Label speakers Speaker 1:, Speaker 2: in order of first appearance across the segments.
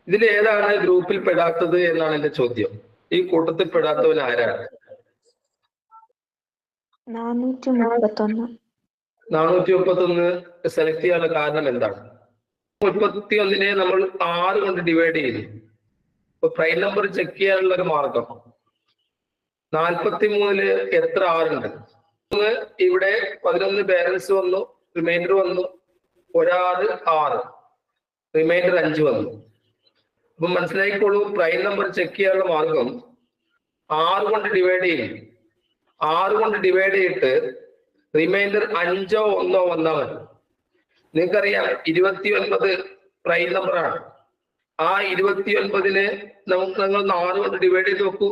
Speaker 1: ഇതിൽ ഏതാണ് ഗ്രൂപ്പിൽ പെടാത്തത് എന്നാണ് എന്റെ ചോദ്യം. ഈ കൂട്ടത്തിൽ പെടാത്തവൻ ആരാണ്? 431 സെലക്ട് ചെയ്യാനുള്ള കാരണം എന്താണ്? 31നെ നമ്മൾ 6 കൊണ്ട് ഡിവൈഡ് ചെയ്തു. ഇപ്പൊ പ്രൈം നമ്പർ ചെക്ക് ചെയ്യാനുള്ള ഒരു മാർഗം 43 എത്ര 6 ഉണ്ട്? ഇവിടെ 11 ബാലൻസ് വന്നു, റിമൈൻഡർ വന്നു, ഒരാറ് 6, റിമൈൻഡർ 5 വന്നു. അപ്പൊ മനസ്സിലാക്കിക്കോളൂ, പ്രൈം നമ്പർ ചെക്ക് ചെയ്യാനുള്ള മാർഗം 6 കൊണ്ട് ഡിവൈഡ് ചെയ്യും. 6 കൊണ്ട് ഡിവൈഡ് ചെയ്തിട്ട് റിമൈൻഡർ 5ഓ 1ഓ വന്നാൽ മതി. നിങ്ങൾക്കറിയാം 29 പ്രൈം നമ്പറാണ്. ആ 29നെ നിങ്ങൾ 6 കൊണ്ട് ഡിവൈഡ് ചെയ്ത് നോക്കൂ.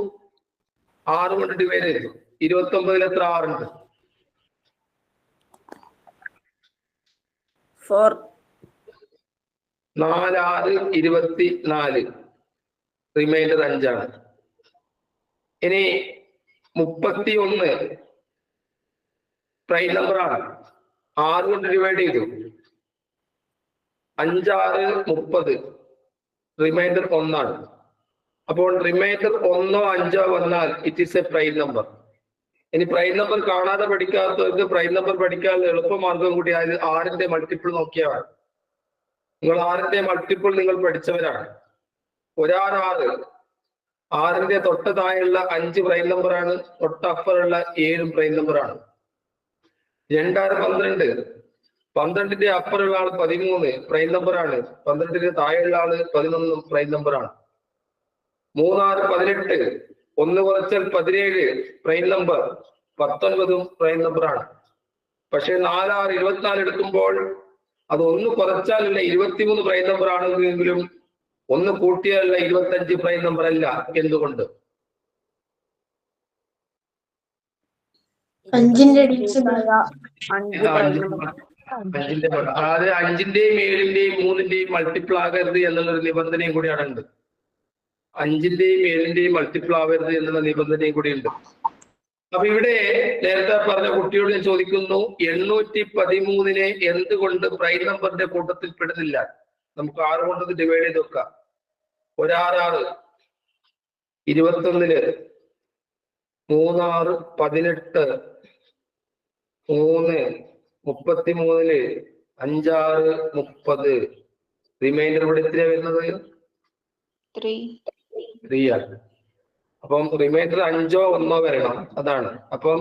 Speaker 1: 6 കൊണ്ട് ഡിവൈഡ് ചെയ്തു 29 എത്ര 6 ഉണ്ട്?
Speaker 2: 4.
Speaker 1: 4 6 24, റിമൈൻഡർ 5 ആണ്. ഇനി 31 പ്രൈം നമ്പറാണ്. 6 കൊണ്ട് ഡിവൈഡ് ചെയ്തു 5 6 30, റിമൈൻഡർ 1 ആണ്. അപ്പോൾ റിമൈൻഡർ 1ഓ 5ഓ വന്നാൽ it is A prime number. ഇനി പ്രൈം നമ്പർ കാണാതെ പഠിക്കാത്തവർക്ക് പ്രൈം നമ്പർ പഠിക്കാനുള്ള എളുപ്പമാർഗം കൂടി അതായത് 6ന്റെ മൾട്ടിപ്പിൾ നോക്കിയാൽ നിങ്ങൾ 6ന്റെ മൾട്ടിപ്പിൾ നിങ്ങൾ പഠിച്ചവരാണ്. ഒരാറ് 6, 6ന്റെ തൊട്ട് താഴെയുള്ള 5 പ്രൈം നമ്പറാണ്, തൊട്ട് അപ്പറുള്ള 7 പ്രൈം നമ്പറാണ്. 2 6 12, 12ന്റെ അപ്പറുള്ള ആള് 13 പ്രൈം നമ്പറാണ്, 12ന്റെ താഴെയുള്ള ആള് 11 പ്രൈം നമ്പറാണ്. 3 6 18, 1 കുറച്ചാൽ 17 പ്രൈം നമ്പർ, 19 പ്രൈം നമ്പറാണ്. പക്ഷെ 4 6 24 എടുക്കുമ്പോൾ അത് 1 കുറച്ചാലുള്ള 23 പ്രൈം നമ്പർ ആണെങ്കിലും 1 കൂട്ടിയാലുള്ള 25 പ്രൈം നമ്പർ അല്ല. എന്തുകൊണ്ട്?
Speaker 2: 5ന്റെ
Speaker 1: അതായത് 5ന്റെയും 7ന്റെയും 3ന്റെയും മൾട്ടിപ്പിൾ ആകരുത് എന്നുള്ളൊരു നിബന്ധനയും കൂടി അവിടെ ഉണ്ട്. 5ന്റെയും 7ന്റെയും മൾട്ടിപ്പിൾ ആവരുത് എന്നുള്ള നിബന്ധനയും കൂടി ഉണ്ട്. അപ്പൊ ഇവിടെ നേരത്തെ പറഞ്ഞ കുട്ടിയോട് ഞാൻ ചോദിക്കുന്നു, 813നെ എന്തുകൊണ്ട് പ്രൈം നമ്പറിന്റെ കൂട്ടത്തിൽ പെടുന്നില്ല? നമുക്ക് 6 കൊണ്ട് ഡിവൈഡ് ചെയ്ത് വെക്കാം. 1 6 6, 21, 3 6 18, 3 33, 5 6 30, റിമൈൻഡർ ഇവിടെ എത്രയാ വരുന്നത്? 3 ആണ്. അപ്പം റിമൈൻഡർ 5ഓ 1ഓ വരണം. അതാണ്. അപ്പം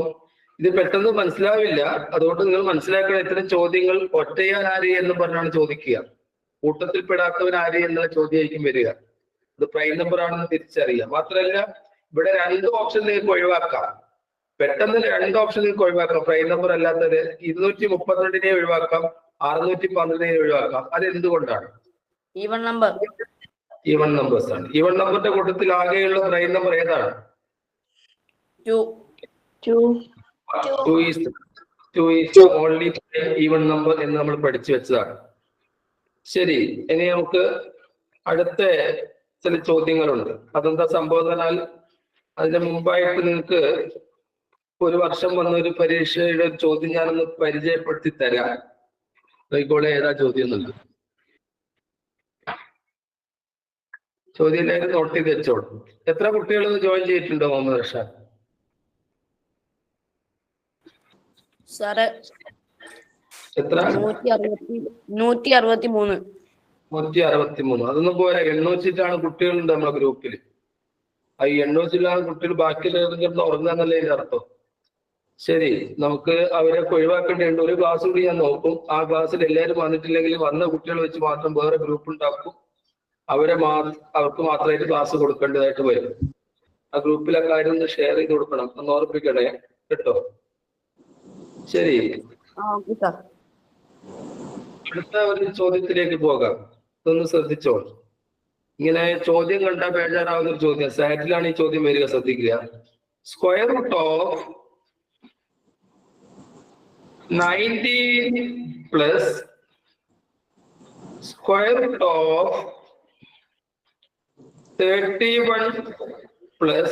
Speaker 1: ഇത് പെട്ടെന്ന് മനസ്സിലാവില്ല. അതുകൊണ്ട് നിങ്ങൾ മനസ്സിലാക്കണം, ഇത്തരം ചോദ്യങ്ങൾ ഒറ്റയാൻ ആര് എന്ന് പറഞ്ഞാണ് ചോദിക്കുക. കൂട്ടത്തിൽ പെടാത്തവൻ ആര് എന്നുള്ള ചോദ്യമായിരിക്കും വരിക. ഇത് പ്രൈം നമ്പർ ആണെന്ന് തിരിച്ചറിയുക. മാത്രമല്ല ഇവിടെ 2 ഓപ്ഷൻ നിങ്ങൾക്ക് ഒഴിവാക്കാം. പെട്ടെന്ന് 2 ഓപ്ഷൻ നിങ്ങൾക്ക് ഒഴിവാക്കാം. പ്രൈം നമ്പർ അല്ലാത്തത് 232നെ ഒഴിവാക്കാം, 612നെ ഒഴിവാക്കാം. അത് എന്തുകൊണ്ടാണ്?
Speaker 2: Even number.
Speaker 1: ഈവൻ നമ്പേഴ്സ് ആണ്. ഈവൻ നമ്പറിന്റെ കൂട്ടത്തിൽ ആകെയുള്ള പ്രൈം നമ്പർ ഏതാണ്?
Speaker 2: 2
Speaker 1: is only ഈവൻ നമ്പർ എന്ന് നമ്മൾ പഠിച്ചു വെച്ചതാണ്. ശരി, ഇനി നമുക്ക് അടുത്ത ചില ചോദ്യങ്ങളുണ്ട്. അതെന്താ സംഭവം എന്നാൽ അതിന് മുമ്പായിട്ട് നിങ്ങൾക്ക് ഒരു വർഷം വന്ന ഒരു പരീക്ഷയുടെ ചോദ്യം ഞാനൊന്ന് പരിചയപ്പെടുത്തി തരാം. നോക്കിക്കോളെ ഏതാ ചോദ്യം എന്നുള്ളത്. ചോദ്യം നോട്ട് ചെയ്ത് വെച്ചോളൂ. എത്ര കുട്ടികൾ ജോയിൻ ചെയ്തിട്ടുണ്ടോ മുഹമ്മദ് റഷാദ്? എത്ര?
Speaker 2: 163.
Speaker 1: 163. അതൊന്നും പോരാ. 800 കുട്ടികളുണ്ട് നമ്മുടെ ഗ്രൂപ്പിൽ. ആ 800 കുട്ടികൾ ബാക്കിയുള്ള ഉറങ്ങാന്നല്ലേ ഇതിന്റെ അർത്ഥം. ശരി, നമുക്ക് അവരെ ഒഴിവാക്കേണ്ടതുണ്ട്. ഒരു ക്ലാസ് കൂടി ഞാൻ നോക്കും. ആ ക്ലാസ്സിൽ എല്ലാവരും വന്നിട്ടില്ലെങ്കിൽ വന്ന കുട്ടികൾ വെച്ച് മാത്രം വേറെ ഗ്രൂപ്പ് ഉണ്ടാക്കും. അവർക്ക് മാത്രമായിട്ട് ക്ലാസ് കൊടുക്കേണ്ടതായിട്ട് വരും. ആ ഗ്രൂപ്പിലെ കാര്യം ഒന്ന് ഷെയർ ചെയ്ത് കൊടുക്കണം, ഒന്ന് ഓർപ്പിക്കണേ കേട്ടോ. ശരി, അടുത്ത ഒരു ചോദ്യത്തിലേക്ക് പോകാം. ഇതൊന്ന് ശ്രദ്ധിച്ചോളൂ. ഇങ്ങനെ ചോദ്യം കണ്ടാൽ ബേജാറാവുന്ന ഒരു ചോദ്യം. സാറ്റിലാണ് ഈ ചോദ്യം വരിക, ശ്രദ്ധിക്കുക. Square root of 19 plus square root of 31 plus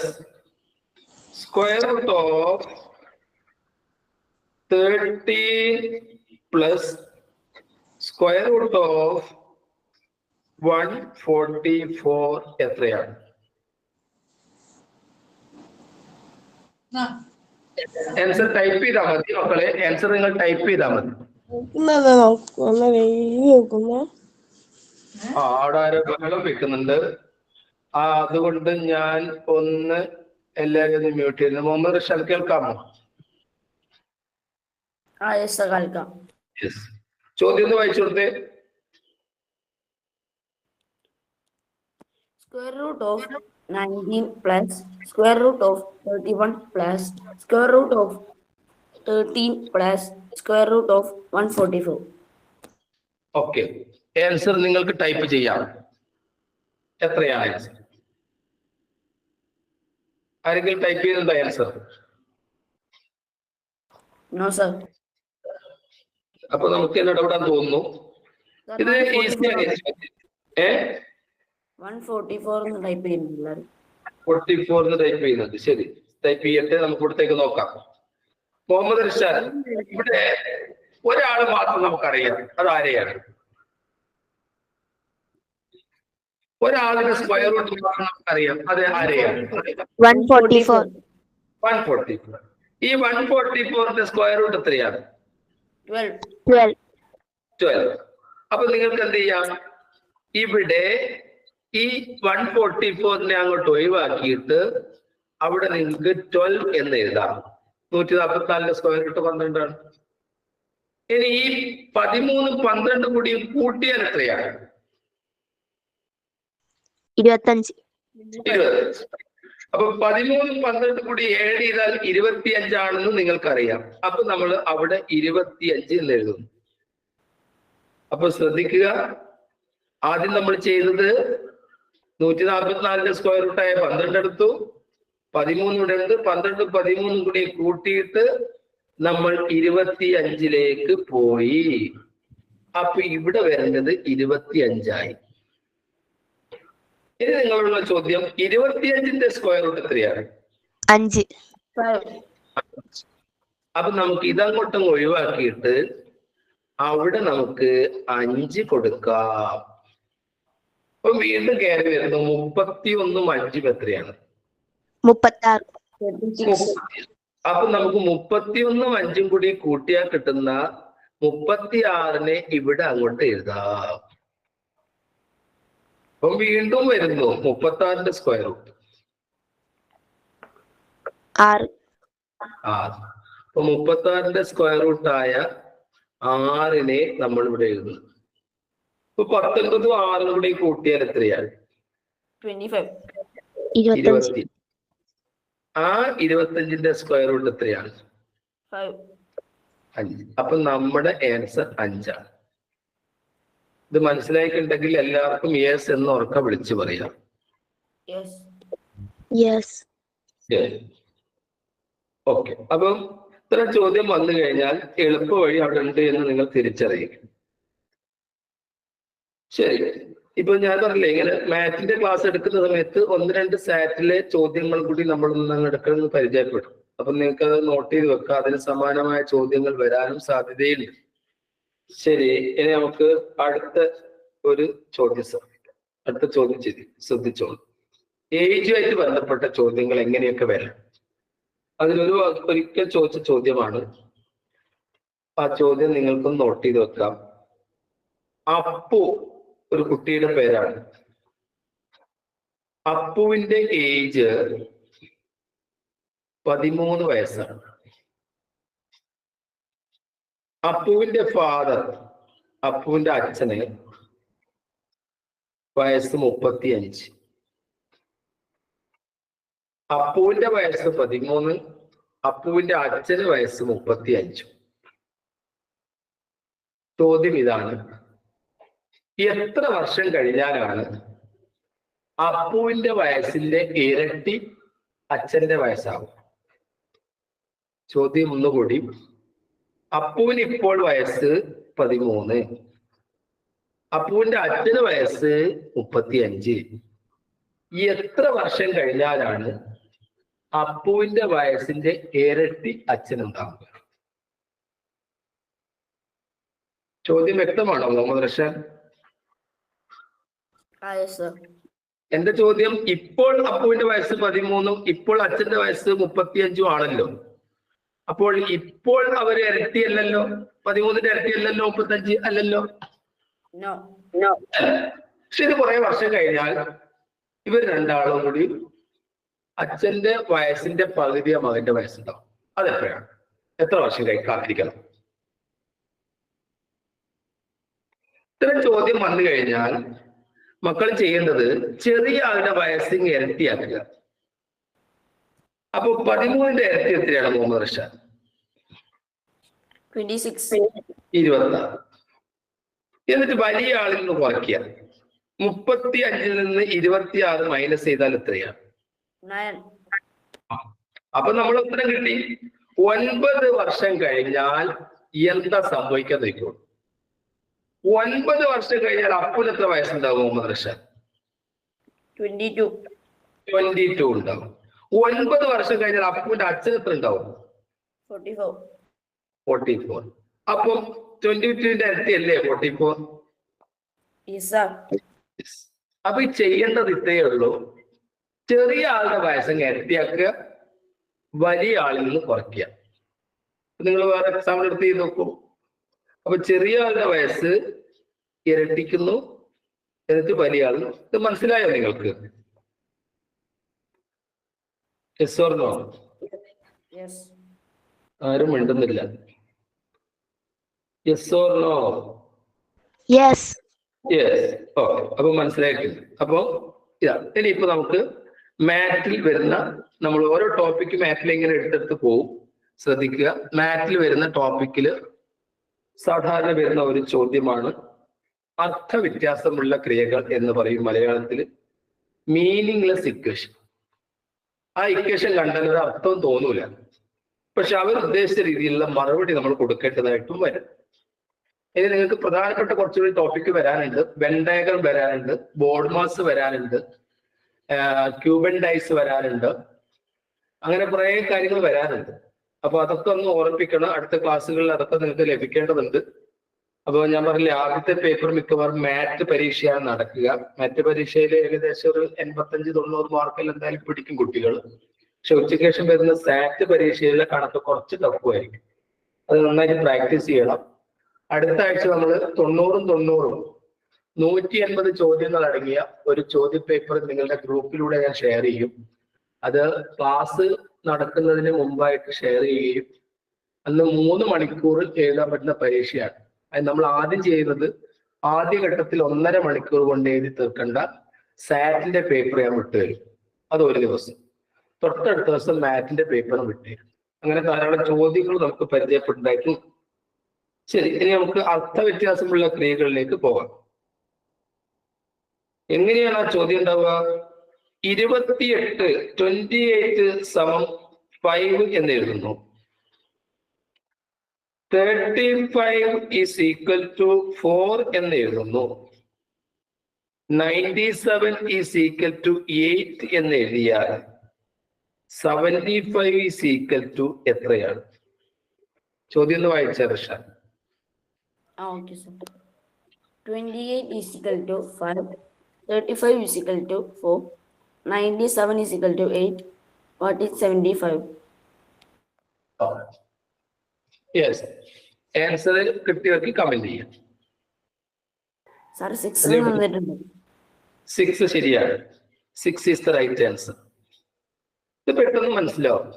Speaker 1: square root of 13 plus square root of 144 എത്രയാണ്? ആൻസർ ടൈപ്പ് ചെയ്താൽ മതി മക്കളെ. ആൻസർ നിങ്ങൾ ടൈപ്പ് ചെയ്താൽ മതി. അവിടെ ആരോ ബഹളം വെക്കുന്നുണ്ട്. അതുകൊണ്ട് ഞാൻ ഒന്ന് എല്ലാവരും മ്യൂട്ട് ചെയ്യുന്നു. മുഹമ്മദ് റഷാദ് കേൾക്കാമോ? ചോദ്യം ഒന്ന് വായിച്ചു കൊടുത്തേ.
Speaker 2: Square root of 19 plus square root of 31 plus square root of 13 plus square root of 144.
Speaker 1: Okay, answer നിങ്ങൾക്ക് ടൈപ്പ് ചെയ്യാം. എത്രയാണ് ആൻസർ? ആരെങ്കിലും ടൈപ്പ് ചെയ്യുന്നുണ്ടോ ആൻസർ?
Speaker 2: No, sir.
Speaker 1: അപ്പൊ നമുക്ക് ഇടപെടാൻ തോന്നുന്നു. ഇത്
Speaker 2: 144 ടൈപ്പ് ചെയ്യുന്നില്ല.
Speaker 1: 44 ടൈപ്പ് ചെയ്യുന്നുണ്ട്. ശരി, ടൈപ്പ് ചെയ്യട്ടെ. നമുക്ക് ഇവിടത്തേക്ക് നോക്കാം. മുഹമ്മദ് റിഷാദ്, ഇവിടെ ഒരാൾ മാത്രം നമുക്കറിയാം. അത് ആരെയാണ്? ഒരാളുടെ സ്ക്വയർ റൂട്ട് മാത്രം നമുക്കറിയാം. അത് ആരെയാണ്?
Speaker 3: 144.
Speaker 1: 144. ഈ 144ന്റെ സ്ക്വയർ റൂട്ട് എത്രയാണ്?
Speaker 3: 12.
Speaker 1: അപ്പൊ നിങ്ങൾക്ക് എന്ത് ചെയ്യാം? ഇവിടെ ഈ 144നെ അങ്ങോട്ട് ഒഴിവാക്കിയിട്ട് അവിടെ നിങ്ങൾക്ക് 12 എന്ന് എഴുതാം. 144ന്റെ സ്ക്വയർ റൂട്ട് 12 ആണ്. ഇനി ഈ 13 12 കൂടി കൂട്ടിയാൽ എത്രയാണ്?
Speaker 3: 25.
Speaker 1: അപ്പൊ 13 12 കൂടി ഏഡ് ചെയ്താൽ 25 ആണെന്ന് നിങ്ങൾക്കറിയാം. അപ്പൊ നമ്മൾ അവിടെ 25 എന്ന് എഴുതുന്നു. അപ്പൊ ശ്രദ്ധിക്കുക, ആദ്യം നമ്മൾ ചെയ്തത് 144ന്റെ സ്ക്വയർ റൂട്ടായ 12 എടുത്തു, 13 ഇവിടെ ഉണ്ട്. 12 13 കൂടി കൂട്ടിയിട്ട് നമ്മൾ 25ലേക്ക് പോയി. അപ്പൊ ഇവിടെ വരേണ്ടത് 25 ഇനി നിങ്ങളുള്ള ചോദ്യം, 25ന്റെ സ്ക്വയർ റൂട്ട് എത്രയാണ്?
Speaker 3: 5.
Speaker 1: അപ്പൊ നമുക്ക് ഇതങ്ങോട്ടും ഒഴിവാക്കിയിട്ട് അവിടെ നമുക്ക് 5 കൊടുക്കാം. അപ്പൊ വീണ്ടും കയറി വരുന്നു. 31 5 എത്രയാണ്?
Speaker 3: 36.
Speaker 1: അപ്പൊ നമുക്ക് 31 5 കൂടി കൂട്ടിയാൽ കിട്ടുന്ന 36നെ ഇവിടെ അങ്ങോട്ട് എഴുതാം. അപ്പൊ വീണ്ടും വരുന്നു 36ന്റെ സ്ക്വയർ റൂട്ട്
Speaker 3: 6.
Speaker 1: അപ്പൊ 36ന്റെ സ്ക്വയർ റൂട്ടായ 6നെ നമ്മൾ ഇവിടെ എഴുതുന്നു. ഇപ്പൊ 19 6 കൂടി കൂട്ടിയാൽ എത്രയാണ്?
Speaker 3: 25.
Speaker 1: ആ 25ന്റെ സ്ക്വയർ റൂട്ട് എത്രയാണ്? 5. അപ്പൊ നമ്മുടെ ആൻസർ 5 ആണ്. ഇത് മനസ്സിലായിട്ടുണ്ടെങ്കിൽ എല്ലാവർക്കും യെസ് എന്ന് ഉറക്ക വിളിച്ചു പറയാം. ഓക്കെ, അപ്പം ഇത്ര ചോദ്യം വന്നു കഴിഞ്ഞാൽ എളുപ്പ വഴി അവിടെ ഉണ്ട് എന്ന് നിങ്ങൾ തിരിച്ചറിയും. ശരി, ഇപ്പൊ ഞാൻ പറഞ്ഞില്ലേ, ഇങ്ങനെ മാത്സിന്റെ ക്ലാസ് എടുക്കുന്ന സമയത്ത് 1-2 സാറ്റിലെ ചോദ്യങ്ങൾ കൂടി നമ്മൾ എടുക്കുന്നത് പരിചയപ്പെടും. അപ്പൊ നിങ്ങൾക്ക് അത് നോട്ട് ചെയ്ത് വെക്കാം. അതിന് സമാനമായ ചോദ്യങ്ങൾ വരാനും സാധ്യതയുണ്ട്. ശരി, ഇനി നമുക്ക് അടുത്ത ചോദ്യം ശ്രദ്ധിച്ചോളൂ. ഏജുമായിട്ട് ബന്ധപ്പെട്ട ചോദ്യങ്ങൾ എങ്ങനെയൊക്കെ വരാം. ഒരിക്കൽ ചോദിച്ച ചോദ്യമാണ്. ആ ചോദ്യം നിങ്ങൾക്കും നോട്ട് ചെയ്ത് വെക്കാം. അപ്പു ഒരു കുട്ടിയുടെ പേരാണ്. അപ്പുവിന്റെ ഏജ് 13 വയസ്സാണ്. അപ്പുവിന്റെ ഫാദർ, അപ്പുവിന്റെ അച്ഛന് വയസ്സ് 35. അപ്പുവിന്റെ വയസ്സ് 13, അപ്പുവിന്റെ അച്ഛന് വയസ്സ് 35. ചോദ്യം ഇതാണ്, എത്ര വർഷം കഴിഞ്ഞാലാണ് അപ്പുവിന്റെ വയസ്സിന്റെ ഇരട്ടി അച്ഛന്റെ വയസ്സാവും? ചോദ്യം ഒന്നുകൂടി, അപ്പുവിന് ഇപ്പോൾ വയസ്സ് 13, അപ്പുവിന്റെ അച്ഛന് വയസ്സ് 35. എത്ര വർഷം കഴിഞ്ഞാലാണ് അപ്പുവിന്റെ വയസ്സിന്റെ ഇരട്ടി അച്ഛനുണ്ടാവുക? ചോദ്യം വ്യക്തമാണോ മുഹമ്മദ് റഷാദ്?
Speaker 2: Yes, sir.
Speaker 1: എന്റെ ചോദ്യം, ഇപ്പോൾ അപ്പുവിന്റെ വയസ്സ് 13, ഇപ്പോൾ അച്ഛന്റെ വയസ്സ് 35 ആണല്ലോ. അപ്പോൾ ഇപ്പോൾ അവര് ഇരട്ടിയല്ലല്ലോ, 13ന്റെ ഇരട്ടിയല്ലല്ലോ, 35 അല്ലല്ലോ.
Speaker 2: No.
Speaker 1: പക്ഷെ ഇത് കുറെ വർഷം കഴിഞ്ഞാൽ ഇവർ രണ്ടാളും കൂടി അച്ഛന്റെ വയസ്സിന്റെ പകുതിയ മകന്റെ വയസ്സുണ്ടാവും. അതെപ്പോഴാണ്? എത്ര വർഷം കാത്തിരിക്കണം? ഇത്തരം ചോദ്യം വന്നു കഴിഞ്ഞാൽ മക്കൾ ചെയ്യേണ്ടത് ചെറിയ ആളുടെ വയസ്സിങ് ഇരട്ടിയാക്കുക. അപ്പൊ 13ന്റെ ഇരട്ടി എത്രയാണ് മുഹമ്മദ് റഷാദ്?
Speaker 2: 26.
Speaker 1: 26. എന്നിട്ട് വലിയ ആളിൽ നിന്ന് കുറയ്ക്കുക. 35 നിന്ന് 26 മൈനസ് ചെയ്താൽ എത്രയാണ്?
Speaker 2: 9.
Speaker 1: അപ്പൊ നമ്മൾ ഉത്തരം കിട്ടി. 9 വർഷം കഴിഞ്ഞാൽ എന്താ സംഭവിക്കാൻ നോക്കൂ. 9 വർഷം കഴിഞ്ഞാൽ അപ്പുന് എത്ര വയസ്സുണ്ടാവും മുഹമ്മദ് റഷാദ്? 22 ഉണ്ടാവും. 9 വർഷം കഴിഞ്ഞാൽ അപ്പുവിന്റെ അച്ഛൻ എത്ര ഉണ്ടാവും? 44. അപ്പം 22ന്റെ ഇരട്ടി അല്ലേ 44?
Speaker 2: Yes, sir.
Speaker 1: അപ്പൊ ഈ ചെയ്യേണ്ടത് ഇത്രയേ ഉള്ളൂ. ചെറിയ ആളുടെ വയസ്സങ്ങ് ഇരട്ടിയാക്കുക, വലിയ ആളിൽ നിന്ന് കുറയ്ക്കുക. നിങ്ങൾ വേറെ എക്സാമ്പിൾ എടുത്ത് ചെയ്ത് നോക്കൂ. അപ്പൊ ചെറിയ ആളുടെ വയസ്സ് ഇരട്ടിക്കുന്നു, എന്നിട്ട് വലിയ ആൾ. ഇത് മനസ്സിലായോ നിങ്ങൾക്ക്? Yes or no?
Speaker 2: Yes.
Speaker 1: ആരും മിണ്ടുന്നില്ല. Yes or no?
Speaker 3: Yes.
Speaker 1: Yes. Okay, അപ്പൊ മനസ്സിലായിട്ടുണ്ട്. അപ്പൊ ഇതാ, ഇനിയിപ്പോ നമുക്ക് മാറ്റിൽ വരുന്ന, നമ്മൾ ഓരോ ടോപ്പിക്ക് മാറ്റിൽ ഇങ്ങനെ എടുത്തെടുത്ത് പോവും. ശ്രദ്ധിക്കുക, മാറ്റിൽ വരുന്ന ടോപ്പിക്കില് സാധാരണ വരുന്ന ഒരു ചോദ്യമാണ് അർത്ഥവ്യത്യാസമുള്ള ക്രിയകൾ എന്ന് പറയും മലയാളത്തിൽ. Meaningless equation. ആ ഇക്വേഷൻ കണ്ടാൽ ഒരു അർത്ഥവും തോന്നൂല, പക്ഷെ അവർ ഉദ്ദേശിച്ച രീതിയിലുള്ള മറുപടി നമ്മൾ കൊടുക്കേണ്ടതായിട്ടും വരും. ഇനി നിങ്ങൾക്ക് പ്രധാനപ്പെട്ട കുറച്ചുകൂടി ടോപ്പിക്ക് വരാനുണ്ട്. വെൻ ഡയഗ്രം വരാനുണ്ട്, ബോർഡ് മാസ് വരാനുണ്ട്, ക്യൂബൻ ഡൈസ് വരാനുണ്ട്, അങ്ങനെ കുറെ കാര്യങ്ങൾ വരാനുണ്ട്. അപ്പൊ അതൊക്കെ ഒന്ന് ഓർമ്മിപ്പിക്കണം. അടുത്ത ക്ലാസ്സുകളിൽ അതൊക്കെ നിങ്ങൾക്ക് ലഭിക്കേണ്ടതുണ്ട്. അപ്പോൾ ഞാൻ പറഞ്ഞില്ലേ, ആദ്യത്തെ പേപ്പർ മിക്കവാറും മാറ്റ് പരീക്ഷയാണ് നടക്കുക. മാറ്റ് പരീക്ഷയിൽ ഏകദേശം ഒരു 85-90 മാർക്കിൽ എന്തായാലും പിടിക്കും കുട്ടികൾ. പക്ഷെ ഉച്ചയ്ക്ക് ശേഷം വരുന്ന സാറ്റ് പരീക്ഷയിലെ കണക്ക് കുറച്ച് ടഫുമായിരിക്കും. അത് നന്നായിട്ട് പ്രാക്ടീസ് ചെയ്യണം. അടുത്ത ആഴ്ച നമ്മൾ 90-90 180 ചോദ്യങ്ങൾ അടങ്ങിയ ഒരു ചോദ്യ പേപ്പർ നിങ്ങളുടെ ഗ്രൂപ്പിലൂടെ ഞാൻ ഷെയർ ചെയ്യും. അത് ക്ലാസ് നടക്കുന്നതിന് മുമ്പായിട്ട് ഷെയർ ചെയ്യുകയും അന്ന് 3 മണിക്കൂറിൽ എഴുതാൻ പറ്റുന്ന പരീക്ഷയാണ്. അത് നമ്മൾ ആദ്യം ചെയ്യുന്നത്, ആദ്യഘട്ടത്തിൽ 1.5 മണിക്കൂർ കൊണ്ട് എഴുതി തീർക്കേണ്ട സാറ്റിന്റെ പേപ്പർ ഞാൻ വിട്ടുതരും. അത് ഒരു ദിവസം. തൊട്ടടുത്ത ദിവസം മാറ്റിന്റെ പേപ്പറും വിട്ടുതരും. അങ്ങനെ ധാരാളം ചോദ്യങ്ങൾ നമുക്ക് പരിചയപ്പെട്ടുണ്ടായിരിക്കും. ശരി, ഇനി നമുക്ക് അർത്ഥവ്യത്യാസമുള്ള ക്രിയകളിലേക്ക് പോകാം. എങ്ങനെയാണ് ആ ചോദ്യം ഉണ്ടാവുക? 28 സമം 5 എന്ന് എഴുതുന്നു. 35 is equal to 4 എന്ന് എഴുതുന്നു. 97 is equal to 8 എന്ന് എഴുതിയാൽ 75 is equal to എത്രയാണ്? ചോദ്യം ഒന്ന് വായിച്ച റഷാൻ.
Speaker 2: Okay, sir. 28 is equal to 5. 35 is equal to 4. 97 is equal to 8. What is 75?
Speaker 1: Yes, answer കിട്ടിയവർക്ക് കമന്റ് ചെയ്യാം.
Speaker 2: Sir, 6 വന്നിട്ടുണ്ട്.
Speaker 1: 6 ശരിയാണ്. 6 is the right answer. ഇത് പെട്ടെന്ന് മനസ്സിലാവും.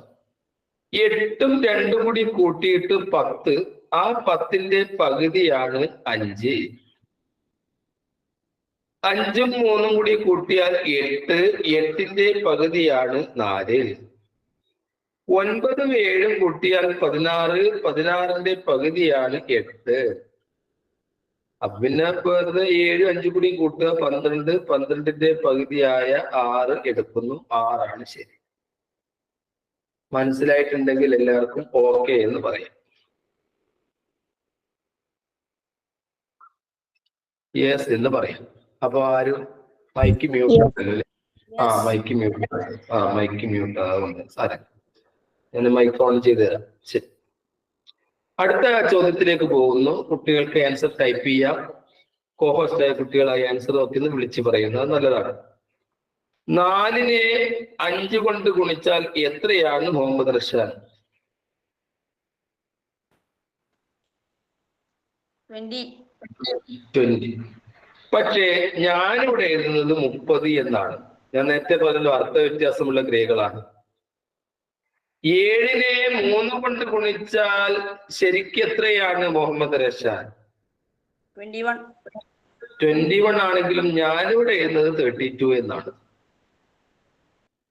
Speaker 1: 8ഉം 2ഉം കൂടി കൂട്ടിയിട്ട് 10. ആ 10ന്റെ പകുതിയാണ് 5. 5ഉം 3ഉം കൂടി കൂട്ടിയാൽ 8. 8ന്റെ പകുതിയാണ് 4. 9ഉം 7ഉം കൂട്ടിയാൽ 16. 16ന്റെ പകുതിയാണ് 8. അപ്പൊ പിന്നെ വെറുതെ 7, 5 കൂടി കൂട്ടുക 12. 12ന്റെ പകുതിയായ 6 എടുക്കുന്നു. 6 ആണ് ശരി. മനസ്സിലായിട്ടുണ്ടെങ്കിൽ എല്ലാവർക്കും ഓക്കെ എന്ന് പറയാം. യെസ് എന്ന് പറയാം. അപ്പൊ ആരും മൈക്ക് മ്യൂട്ട് ആക്കല്ലേ? Mic mute. മൈക്ക് മ്യൂട്ട് ആകുന്നുണ്ട് സാറേ. ഞാൻ മൈക്ക് ഓൺ ചെയ്ത് തരാം. ശരി, അടുത്ത ചോദ്യത്തിലേക്ക് പോകുന്നു. കുട്ടികൾക്ക് ആൻസർ ടൈപ്പ് ചെയ്യാം. കോഹോസ്റ്റായ കുട്ടികളായി ആൻസർ നോക്കി വിളിച്ചു പറയുന്നത് നല്ലതാണ്. 4നെ 5 കൊണ്ട് ഗുണിച്ചാൽ എത്രയാണ് മുഹമ്മദ് റഷാൻ? 20. പക്ഷേ ഞാനിവിടെ എഴുതുന്നത് 30 എന്നാണ്. ഞാൻ നേരത്തെ പറഞ്ഞല്ലോ അർത്ഥ വ്യത്യാസമുള്ള ക്രിയകളാണ്. 7നെ 3 കൊണ്ട് ഗുണിച്ചാൽ ശരിക്കും എത്രയാണ് മുഹമ്മദ് റഷാൻ? 21 ആണെങ്കിലും ഞാനിവിടെ എഴുതുന്നത് 32 എന്നാണ്.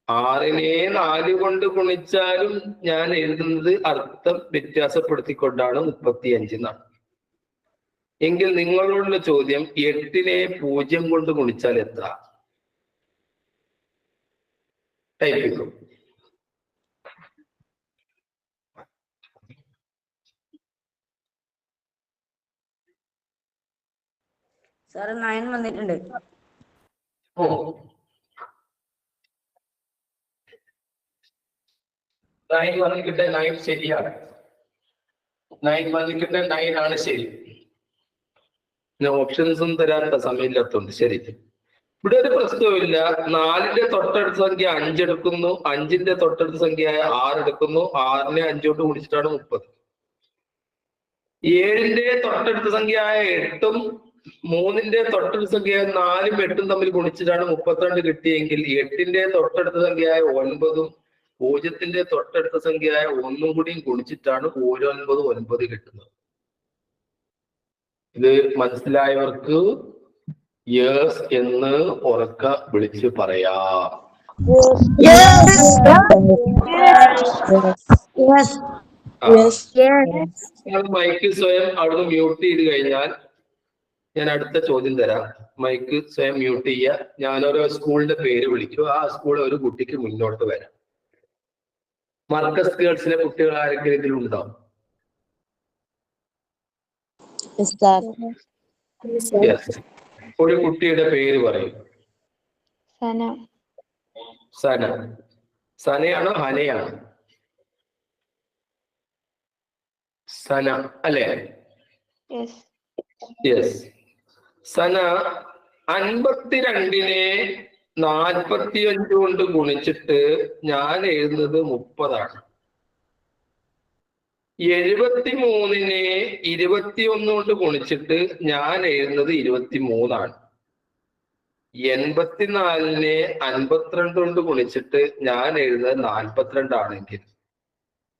Speaker 1: 6നെ 4 കൊണ്ട് ഗുണിച്ചാലും ഞാൻ എഴുതുന്നത് അർത്ഥം വ്യത്യാസപ്പെടുത്തിക്കൊണ്ടാണ് 35 എന്നാണ്. എങ്കിൽ നിങ്ങളോടുള്ള ചോദ്യം 8നെ 0 കൊണ്ട് ഗുണിച്ചാൽ എത്ര? ടൈപ്പ് ചെയ്തു.
Speaker 2: സാറ് 9 വന്നിട്ടുണ്ട്.
Speaker 1: ഓ 9 വന്നിട്ട് 9 ശരിയാണ്. 9 വന്നിട്ട് 9 ആണ് ശരി. ഓപ്ഷൻസും തരാനുള്ള സമയമില്ലാത്തതുകൊണ്ട് ശരി. ഇവിടെ ഒരു പ്രശ്നവുമില്ല. 4ന്റെ തൊട്ടടുത്ത സംഖ്യ 5 എടുക്കുന്നു, 5ന്റെ തൊട്ടടുത്ത സംഖ്യയായ 6 എടുക്കുന്നു, 6നെ 5 കൊണ്ട് ഗുണിച്ചിട്ടാണ് 30. 7ന്റെ തൊട്ടടുത്ത സംഖ്യയായ 8ഉം 3ന്റെ തൊട്ടടുത്ത സംഖ്യയായ 4ഉം 8ഉം തമ്മിൽ ഗുണിച്ചിട്ടാണ് 32 കിട്ടിയെങ്കിൽ 8ന്റെ തൊട്ടടുത്ത സംഖ്യയായ 9ഉം 0ന്റെ തൊട്ടടുത്ത സംഖ്യയായ 1ഉം കൂടിയും ഗുണിച്ചിട്ടാണ് 9 കിട്ടുന്നത്. ഇത് മനസ്സിലായവർക്ക് യെസ് എന്ന് ഉറക്ക വിളിച്ച് പറയാം. നിങ്ങൾ മൈക്ക് സ്വയം അവിടുന്ന് മ്യൂട്ട് ചെയ്ത് കഴിഞ്ഞാൽ ഞാൻ അടുത്ത ചോദ്യം തരാം. മൈക്ക് സ്വയം മ്യൂട്ട് ചെയ്യുക. ഞാനോരോ സ്കൂളിന്റെ പേര് വിളിക്കും. ആ സ്കൂൾ ഒരു കുട്ടിക്ക് മുന്നോട്ട് വരാം. മർക്കസ് ഗേൾസിലെ കുട്ടികൾ ആരെങ്കിലും ഇതിലുണ്ടോ? യെസ്. ഒരു കുട്ടിയുടെ പേര് പറയും. സന. സനയാണോ ഹനയാണോ? സന അല്ലേ? യെസ്. സന 52നെ 45 കൊണ്ട് ഗുണിച്ചിട്ട് ഞാൻ എഴുതുന്നത് 30 ആണ്. 73നെ 21 കൊണ്ട് ഗുണിച്ചിട്ട് ഞാൻ എഴുതുന്നത് 23 ആണ്. 84നെ 52 കൊണ്ട് ഗുണിച്ചിട്ട് ഞാൻ എഴുതുന്നത് 42 ആണെങ്കിൽ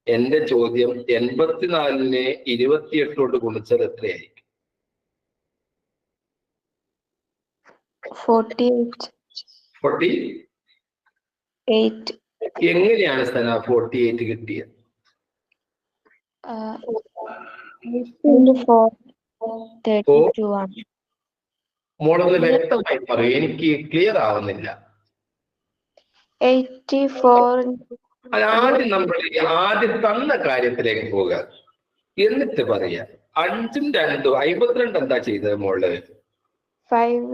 Speaker 1: എന്റെ ചോദ്യം 84നെ 28 കൊണ്ട് ഗുണിച്ചാൽ എത്രയായിരിക്കും?
Speaker 3: 48.
Speaker 1: എങ്ങനെയാണ് സന 48 കിട്ടിയത്?
Speaker 3: 32 ആണ്.
Speaker 1: മോളൊന്ന് വ്യക്തമായി പറയൂ, എനിക്ക് ക്ലിയർ ആവുന്നില്ല.
Speaker 3: 84.
Speaker 1: ആദ്യം നമ്മൾ ആദ്യം തന്ന കാര്യത്തിലേക്ക് പോകുക, എന്നിട്ട് പറയാ 5ഉം 2ഉം 52 എന്താ ചെയ്തത് മോള്?
Speaker 3: 5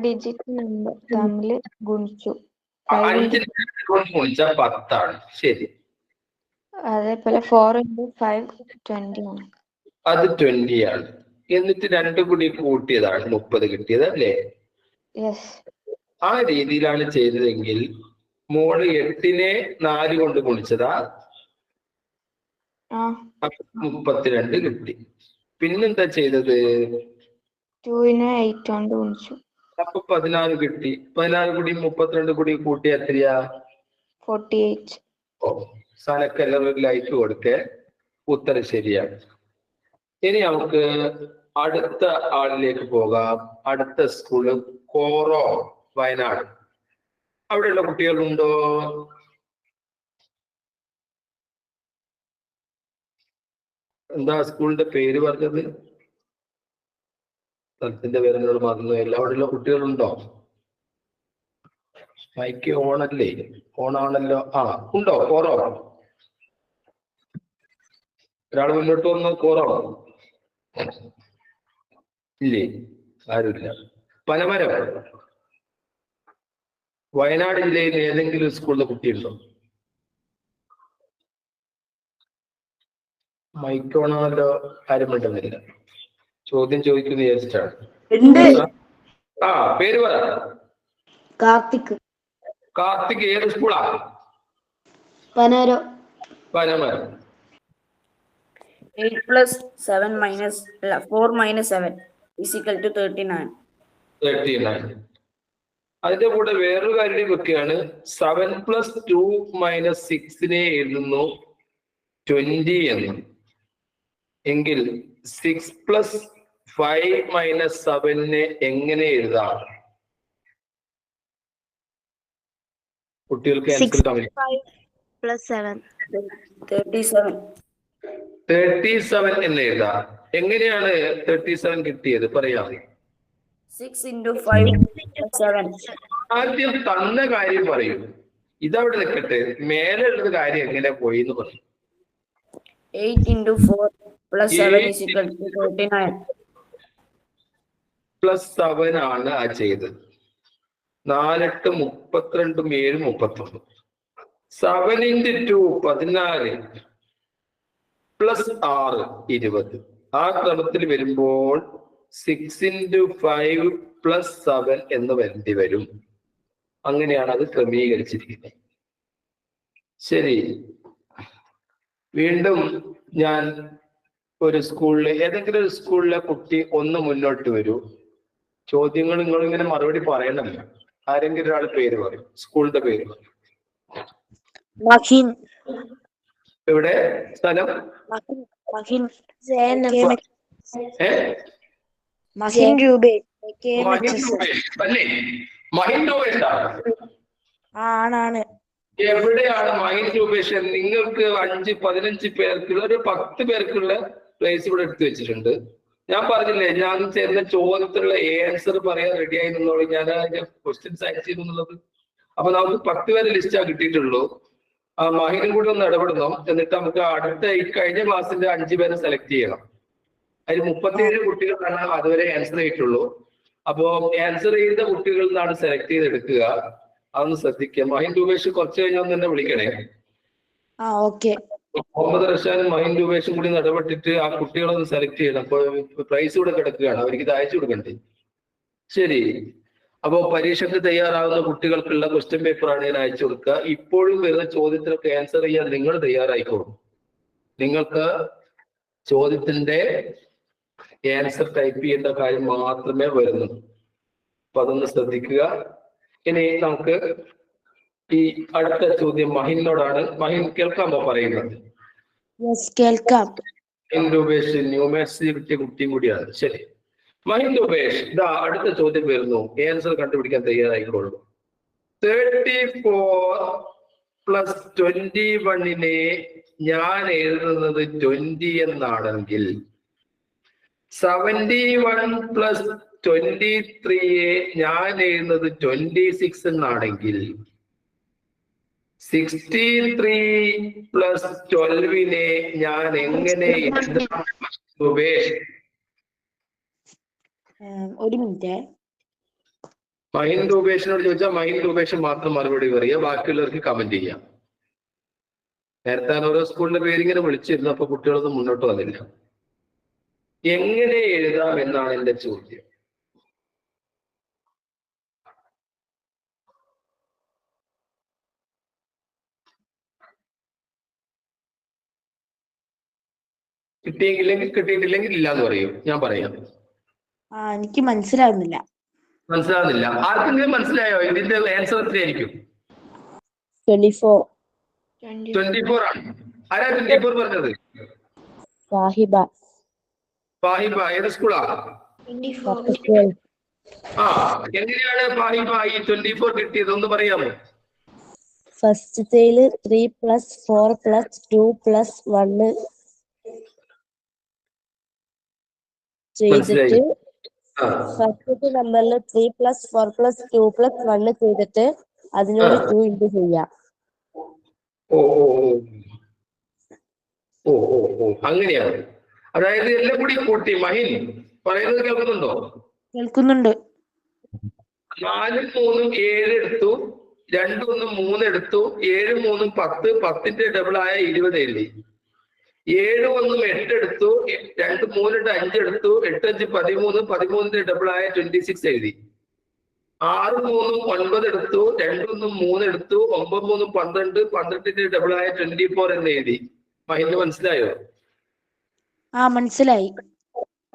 Speaker 3: ഡിജിറ്റ് നമ്പർ തമ്മിൽ ഗുണിച്ചു.
Speaker 1: 5നെ 2 കൊണ്ട് ഗുണിച്ചാൽ 10 ആണ്. ശരി.
Speaker 3: അതേപോലെ 4 × 5 20 ആണ്.
Speaker 1: അത് 20 ആണ്. എന്നിട്ട് 2 കൂടി കൂട്ടിയതാണ് 30 കിട്ടിയത് അല്ലേ? ആ രീതിയിലാണ് ചെയ്തതെങ്കിൽ മോള് 8നെ 4 കൊണ്ട് ഗുണിച്ചതാ, 32 കിട്ടി. പിന്നെന്താ ചെയ്തത്?
Speaker 3: 2നെ 8 കൊണ്ട് ഗുണിച്ചു.
Speaker 1: അപ്പൊ 16 കിട്ടി. 16 കൂടി 32 കൂടി കൂട്ടി എത്രയാ?
Speaker 3: 48.
Speaker 1: ഓ, സനക്കെല്ലാവരും ലൈക്ക് കൊടുക്കേ. ഉത്തരം ശരിയാണ്. ഇനി നമുക്ക് അടുത്ത ആളിലേക്ക് പോകാം. അടുത്ത സ്കൂള് കോറോ, വയനാട്. അവിടെയുള്ള കുട്ടികളുണ്ടോ? എന്താ സ്കൂളിന്റെ പേര് പറഞ്ഞത്? സ്ഥലത്തിന്റെ പേരുകൾ മറന്നു. എല്ലാവരുള്ള കുട്ടികളുണ്ടോ? മൈക്ക് ഓണല്ലേ? ഓണാണല്ലോ. ആ, ഉണ്ടോ? കോറോ ഒരാൾ മുന്നോട്ട് വന്നോ? കോറോ ഇല്ലേ? ആരുമില്ല. പനമരം, വയനാട് ജില്ലയിൽ ഏതെങ്കിലും സ്കൂളിലെ കുട്ടിയുണ്ടോ? മൈക്ക് ഓണാണല്ലോ. ആരും മിണ്ടുന്നില്ല. ചോദ്യം ചോദിക്കുന്നു വിചാരിച്ചിട്ടാണ്. ആ പേര് പറ.
Speaker 3: കാർത്തിക്.
Speaker 1: കാർത്തിക് ഏത് സ്കൂളാ?
Speaker 3: പനോരോ.
Speaker 1: Panamaram.
Speaker 2: 8 plus 7 minus 4 minus 7 is equal to 39.
Speaker 1: 39. അതിന്റെ കൂടെ വേറൊരു കാര്യം വെക്കുകയാണ്. 7 plus 2 minus 6 എഴുതുന്നു 20 എന്ന്. എങ്കിൽ 6 plus 5 minus 7 എങ്ങനെ എഴുതാം? കുട്ടികൾക്ക് ആൻസർ കമന്റ്. 37 എന്ന് എഴുതാം. എങ്ങനെയാണ് 37 കിട്ടിയത് പറയാം?
Speaker 2: 6 into 5 plus 7.
Speaker 1: ആദ്യം തന്ന കാര്യം പറയൂ. ഇതവിടെ നിൽക്കട്ടെ, മേലെ ഉള്ളത് കാര്യം എങ്ങനെ പോയി എന്ന് പറയും.
Speaker 2: 8 into 4 plus 7 is equal to 39.
Speaker 1: Plus 7 ആണ് ആ ചെയ്തത്. 4 8 32 7 31. 7 into 2 14 പ്ലസ് 6 20. ആ ക്രമത്തിൽ വരുമ്പോൾ 6 into 5 plus 7 എന്ന് വേണ്ടി വരും. അങ്ങനെയാണ് അത് ക്രമീകരിച്ചിരിക്കുന്നത്. ശരി, വീണ്ടും ഞാൻ ഒരു സ്കൂളിലെ ഏതെങ്കിലും ഒരു സ്കൂളിലെ കുട്ടി ഒന്ന് മുന്നോട്ട് വരൂ. ചോദ്യങ്ങൾ നിങ്ങൾ ഇങ്ങനെ മറുപടി പറയണമല്ലോ. ആരെങ്കിലും ഒരാൾ പേര് പറയും, സ്കൂളിന്റെ പേര് പറയും.
Speaker 3: മഹിൻ.
Speaker 1: എവിടെ സ്ഥലം?
Speaker 3: മഹിൻ.
Speaker 1: മഹിൻ രൂപേഷ് അല്ലേ? മഹിൻ രൂപേഷ്
Speaker 3: ആണ്.
Speaker 1: എവിടെയാണ് മഹിൻ രൂപേഷ്? നിങ്ങൾക്ക് 5 15 പേർക്കുള്ള ഒരു 10 പേർക്കുള്ള പ്ലേസ് ഇവിടെ എടുത്തു വെച്ചിട്ടുണ്ട്. ഞാൻ പറഞ്ഞില്ലേ, ഞാൻ ചെയ്യുന്ന ചോദ്യത്തിലുള്ള ആൻസർ പറയാൻ റെഡിയായി എന്നുള്ളത്. ഞാൻ അതിന്റെ ക്വസ്റ്റ്യൻസ് അയച്ചു ചെയ്തു എന്നുള്ളത്. അപ്പൊ നമുക്ക് 10 പേരെ ലിസ്റ്റാ കിട്ടിയിട്ടുള്ളൂ. ആ മഹിനും കൂടി ഒന്ന് ഇടപെടണം. എന്നിട്ട് നമുക്ക് അടുത്ത ഈ കഴിഞ്ഞ ക്ലാസ്സിന്റെ 5 പേരെ സെലക്ട് ചെയ്യണം. അതിൽ 37 കുട്ടികളാണ് അതുവരെ ആൻസർ ചെയ്തിട്ടുള്ളൂ. അപ്പോ ആൻസർ ചെയ്ത കുട്ടികളിൽ നിന്നാണ് സെലക്ട് ചെയ്തെടുക്കുക. അതൊന്ന് ശ്രദ്ധിക്കുക. മഹിൻ രൂപേഷ് കുറച്ച് കഴിഞ്ഞാൽ ഒന്ന് തന്നെ വിളിക്കണേ. മുഹമ്മദ് റഷാനും മഹിൻ രൂപേഷും കൂടി ഇടപെട്ടിട്ട് ആ കുട്ടികളൊന്ന് സെലക്ട് ചെയ്യണം. അപ്പൊ പ്രൈസ് കൂടെ കിടക്കുകയാണ്, അവർക്ക് ഇത് അയച്ചു കൊടുക്കണ്ടേ. ശരി, അപ്പോ പരീക്ഷയ്ക്ക് തയ്യാറാകുന്ന കുട്ടികൾക്കുള്ള ക്വസ്റ്റ്യൻ പേപ്പറാണ് ഞാൻ അയച്ചു കൊടുക്കുക. ഇപ്പോഴും വരുന്ന ചോദ്യത്തിനൊക്കെ ആൻസർ ചെയ്യാൻ നിങ്ങൾ തയ്യാറായിക്കോളും. നിങ്ങൾക്ക് ചോദ്യത്തിന്റെ ആൻസർ ടൈപ്പ് ചെയ്യേണ്ട കാര്യം മാത്രമേ വരുന്നുള്ളൂ. അപ്പൊ അതൊന്ന് ശ്രദ്ധിക്കുക. ഇനി നമുക്ക് ഈ അടുത്ത ചോദ്യം മഹിനോടാണ്. മഹിൻ കേൾക്കാമോ പറയുന്നത്?
Speaker 3: കേൾക്കാം.
Speaker 1: മഹിൻ രൂപേഷ് ന്യൂമാത്സ് കിട്ടിയ കുട്ടിയും കൂടിയാണ്. ശരി, മഹിൻ രൂപേഷ്, ഇതാ അടുത്ത ചോദ്യം വരുന്നു. ആൻസർ കണ്ടുപിടിക്കാൻ തയ്യാറായിക്കോളൂ. 34 plus 21 ഞാൻ എഴുതുന്നത് 20 എന്നാണെങ്കിൽ 71 plus 23 ഞാൻ എഴുതുന്നത് 26 എന്നാണെങ്കിൽ 63 plus 12 ഞാൻ എങ്ങനെ എഴുതാം?
Speaker 3: ഒരു മിനിറ്റ്.
Speaker 1: മഹിൻ രൂപേഷിനോട് ചോദിച്ചാൽ മഹിൻ രൂപേഷ് മാത്രം മറുപടി പറയുക, ബാക്കിയുള്ളവർക്ക് കമന്റ് ചെയ്യാം. നേരത്തെ ഓരോ സ്കൂളിന്റെ പേരിങ്ങനെ വിളിച്ചിരുന്നു, അപ്പൊ കുട്ടികളൊന്നും മുന്നോട്ട് വന്നില്ല. എങ്ങനെ എഴുതാം എന്നാണ് എന്റെ ചോദ്യം. കിട്ടിയെങ്കിലെങ്കിൽ കിട്ടിയിട്ടില്ലെങ്കിൽ ഇല്ലാന്ന് പറയൂ. ഞാൻ പറയാം.
Speaker 3: എനിക്ക് മനസ്സിലാവുന്നില്ല.
Speaker 1: ആർക്കെങ്കിലും മനസ്സിലായോ? ഇതിന്റെ ആൻസർ എത്രയായിരിക്കും? 24 ആണ്. ആരാ 24 പറഞ്ഞത്?
Speaker 3: സാഹിബ.
Speaker 1: ഏത് സ്കൂളാ? എങ്ങനെയാണ് ഫാഹിബ ഈ 24 കിട്ടിയത് ഒന്ന് പറയാമോ?
Speaker 3: ഫസ്റ്റത്തേല് 3 plus 4 plus 2 plus 1 ചെയ്തിട്ട് ഫസ്റ്റത്തെ നമ്പറിൽ 3 plus 4 plus 2 plus 1 ചെയ്തിട്ട് അതിനോട് 2 ഇൻറ്റു ചെയ്യാം.
Speaker 1: അങ്ങനെയാണ്. അതായത് എല്ലാം കൂടി കൂട്ടി. മഹിൻ പറയുന്നത് കേൾക്കുന്നുണ്ടോ?
Speaker 3: കേൾക്കുന്നുണ്ട്.
Speaker 1: 4 3 7 എടുത്തു, 2 1 3 എടുത്തു, 7 3 10, 10ന്റെ ഡബിൾ ആയ 20 എഴുതി. 7 1 8 എടുത്തു, 2 3 5 എടുത്തു, 8 5 13, 13ന്റെ ഡബിളായ 26 എഴുതി. 6 3 9 എടുത്തു, 2 1 3 എടുത്തു, 9 3 12, 12ന്റെ ഡബിളായ 24 എന്ന് എഴുതി. മഹിന് മനസ്സിലായോ?
Speaker 3: മനസ്സിലായി.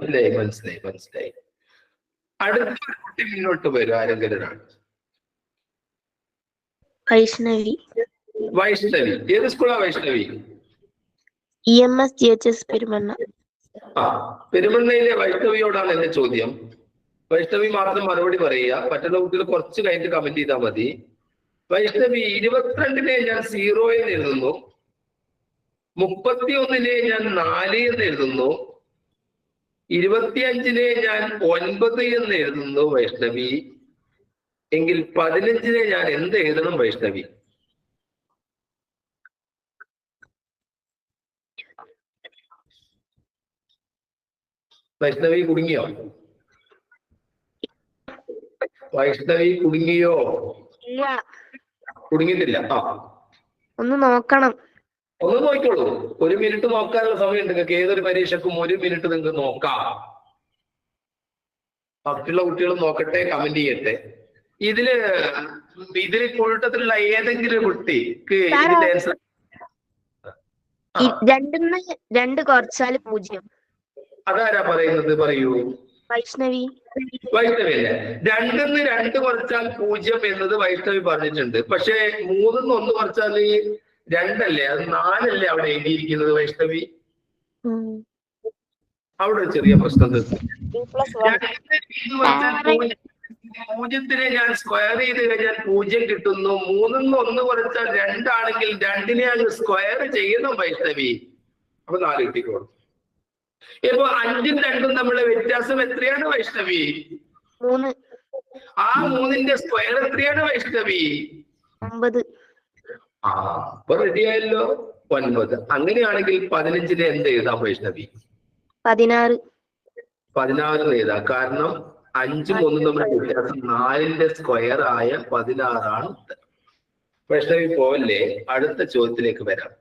Speaker 1: അല്ലേ? മനസ്സിലായി. അടുത്ത കുട്ടി മുന്നോട്ട് വരും. ആരെങ്കിലും ഒരാൾ.
Speaker 3: വൈഷ്ണവി.
Speaker 1: ഏത് സ്കൂളാ വൈഷ്ണവി?
Speaker 3: EMS GHS Perumanna.
Speaker 1: പെരുമണ്ണയിലെ വൈഷ്ണവിയോടാണ് എന്റെ ചോദ്യം. വൈഷ്ണവി മാത്രം മറുപടി പറയുക. മറ്റുള്ള കുട്ടികൾ കുറച്ച് കഴിഞ്ഞിട്ട് കമന്റ് ചെയ്താൽ മതി. വൈഷ്ണവി 22നെ ഞാൻ 0 എന്ന് എഴുതുന്നു, 31നെ ഞാൻ 4 എന്ന് എഴുതുന്നു, 25നെ ഞാൻ 9 എന്ന് എഴുതുന്നു വൈഷ്ണവി. എങ്കിൽ 15നെ ഞാൻ എന്ത് എഴുതണം വൈഷ്ണവി? വൈഷ്ണവി കുടുങ്ങിയോ?
Speaker 3: ഇല്ല,
Speaker 1: കുടുങ്ങിയിട്ടില്ല.
Speaker 3: ഒന്ന് നോക്കണം.
Speaker 1: ഒന്ന് നോക്കിക്കോളൂ. 1 മിനിറ്റ് നോക്കാനുള്ള സമയം നിങ്ങൾക്ക്. ഏതൊരു പരീക്ഷക്കും 1 മിനിറ്റ് നിങ്ങൾക്ക് നോക്കാം. മറ്റുള്ള കുട്ടികൾ നോക്കട്ടെ, കമന്റ് ചെയ്യട്ടെ. ഇതില് കൂട്ടത്തിലുള്ള ഏതെങ്കിലും കുട്ടിക്ക് ഇതിന്റെ ആൻസർ
Speaker 3: 2 കുറച്ചാൽ 0.
Speaker 1: അതാരാ പറയുന്നത്? പറയൂ.
Speaker 3: വൈഷ്ണവി
Speaker 1: അല്ലേ? 2ന്ന് 2 കുറച്ചാൽ 0 എന്നത് വൈഷ്ണവി പറഞ്ഞിട്ടുണ്ട്. പക്ഷെ 3ന്ന് 1 കുറച്ചാൽ 2 അല്ലേ? അത് 4 അല്ലേ അവിടെ എഴുതിയിരിക്കുന്നത് വൈഷ്ണവി? അവിടെ ചെറിയ പ്രശ്നം. 0ത്തിനെ ഞാൻ സ്ക്വയർ ചെയ്ത് കഴിഞ്ഞാൽ 0 കിട്ടുന്നു. 3ന്ന് 1 കുറച്ചാൽ 2 ആണെങ്കിൽ 2നെ അങ്ങ് സ്ക്വയർ ചെയ്യണം വൈഷ്ണവി. അപ്പൊ 4 കിട്ടിക്കോളും. ഇപ്പൊ 5ഉം 2ഉം തമ്മിലുള്ള വ്യത്യാസം എത്രയാണ് വൈഷ്ണവി?
Speaker 3: 3.
Speaker 1: ആ 3ന്റെ സ്ക്വയർ എത്രയാണ് വൈഷ്ണവി?
Speaker 3: 9.
Speaker 1: അപ്പൊ റെഡിയായല്ലോ. 9. അങ്ങനെയാണെങ്കിൽ 15നെ എന്ത് എഴുതാം വൈഷ്ണവി?
Speaker 3: 16.
Speaker 1: 16 എഴുതാം. കാരണം 5ഉം 1ഉം തമ്മിലുള്ള വ്യത്യാസം 4ന്റെ സ്ക്വയർ ആയ 16 ആണ് ഉത്തരം. വൈഷ്ണവി പോവല്ലേ. അടുത്ത ചോദ്യത്തിലേക്ക് വരാം.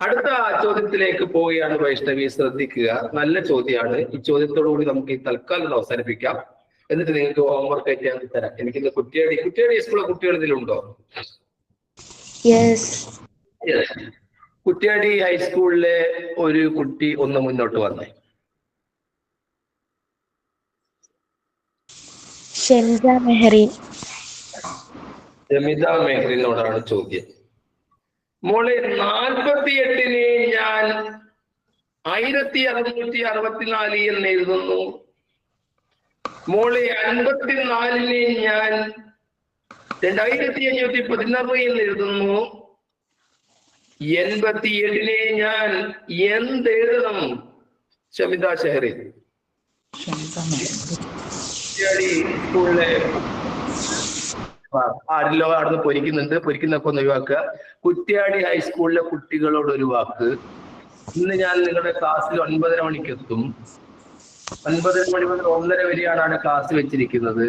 Speaker 1: അടുത്ത ചോദ്യത്തിലേക്ക് പോവുകയാണ് വൈഷ്ണവി. ശ്രദ്ധിക്കുക, നല്ല ചോദ്യമാണ്. ഈ ചോദ്യത്തോടു കൂടി നമുക്ക് ഈ തൽക്കാലം അവസാനിപ്പിക്കാം. എന്നിട്ട് നിങ്ങൾക്ക് ഹോംവർക്ക് ആയിട്ട് ഞാൻ തരാം. എനിക്കിന്ന് കുറ്റിയാടി സ്കൂളിലെ കുട്ടികൾ ഇതിലുണ്ടോ? കുറ്റിയാടി ഹൈസ്കൂളിലെ ഒരു കുട്ടി ഒന്ന് മുന്നോട്ട് വന്നേ.
Speaker 3: ഷെമിത
Speaker 1: മെഹറിനോടാണ് ചോദ്യം. മോളെ 48നെ ഞാൻ 1664 എന്ന് എഴുതുന്നു. മോളെ 54നെ ഞാൻ 2516 എന്ന് എഴുതുന്നു. 87നെ ഞാൻ എന്തെഴുതണം? ഷമിത ഷെഹറി. സ്കൂളിലെ ആരിലോ അവിടുന്ന് പൊരിക്കുന്നൊക്കെ ഒന്ന് ഒഴിവാക്കുക. കുറ്റ്യാടി ഹൈസ്കൂളിലെ കുട്ടികളോട് ഒരു വാക്ക്. ഇന്ന് ഞാൻ നിങ്ങളുടെ ക്ലാസ്സിൽ 9:30 മണിക്ക് എത്തും. 9:30 മണി മുതൽ 1:30 വരെയാണ് ക്ലാസ് വെച്ചിരിക്കുന്നത്.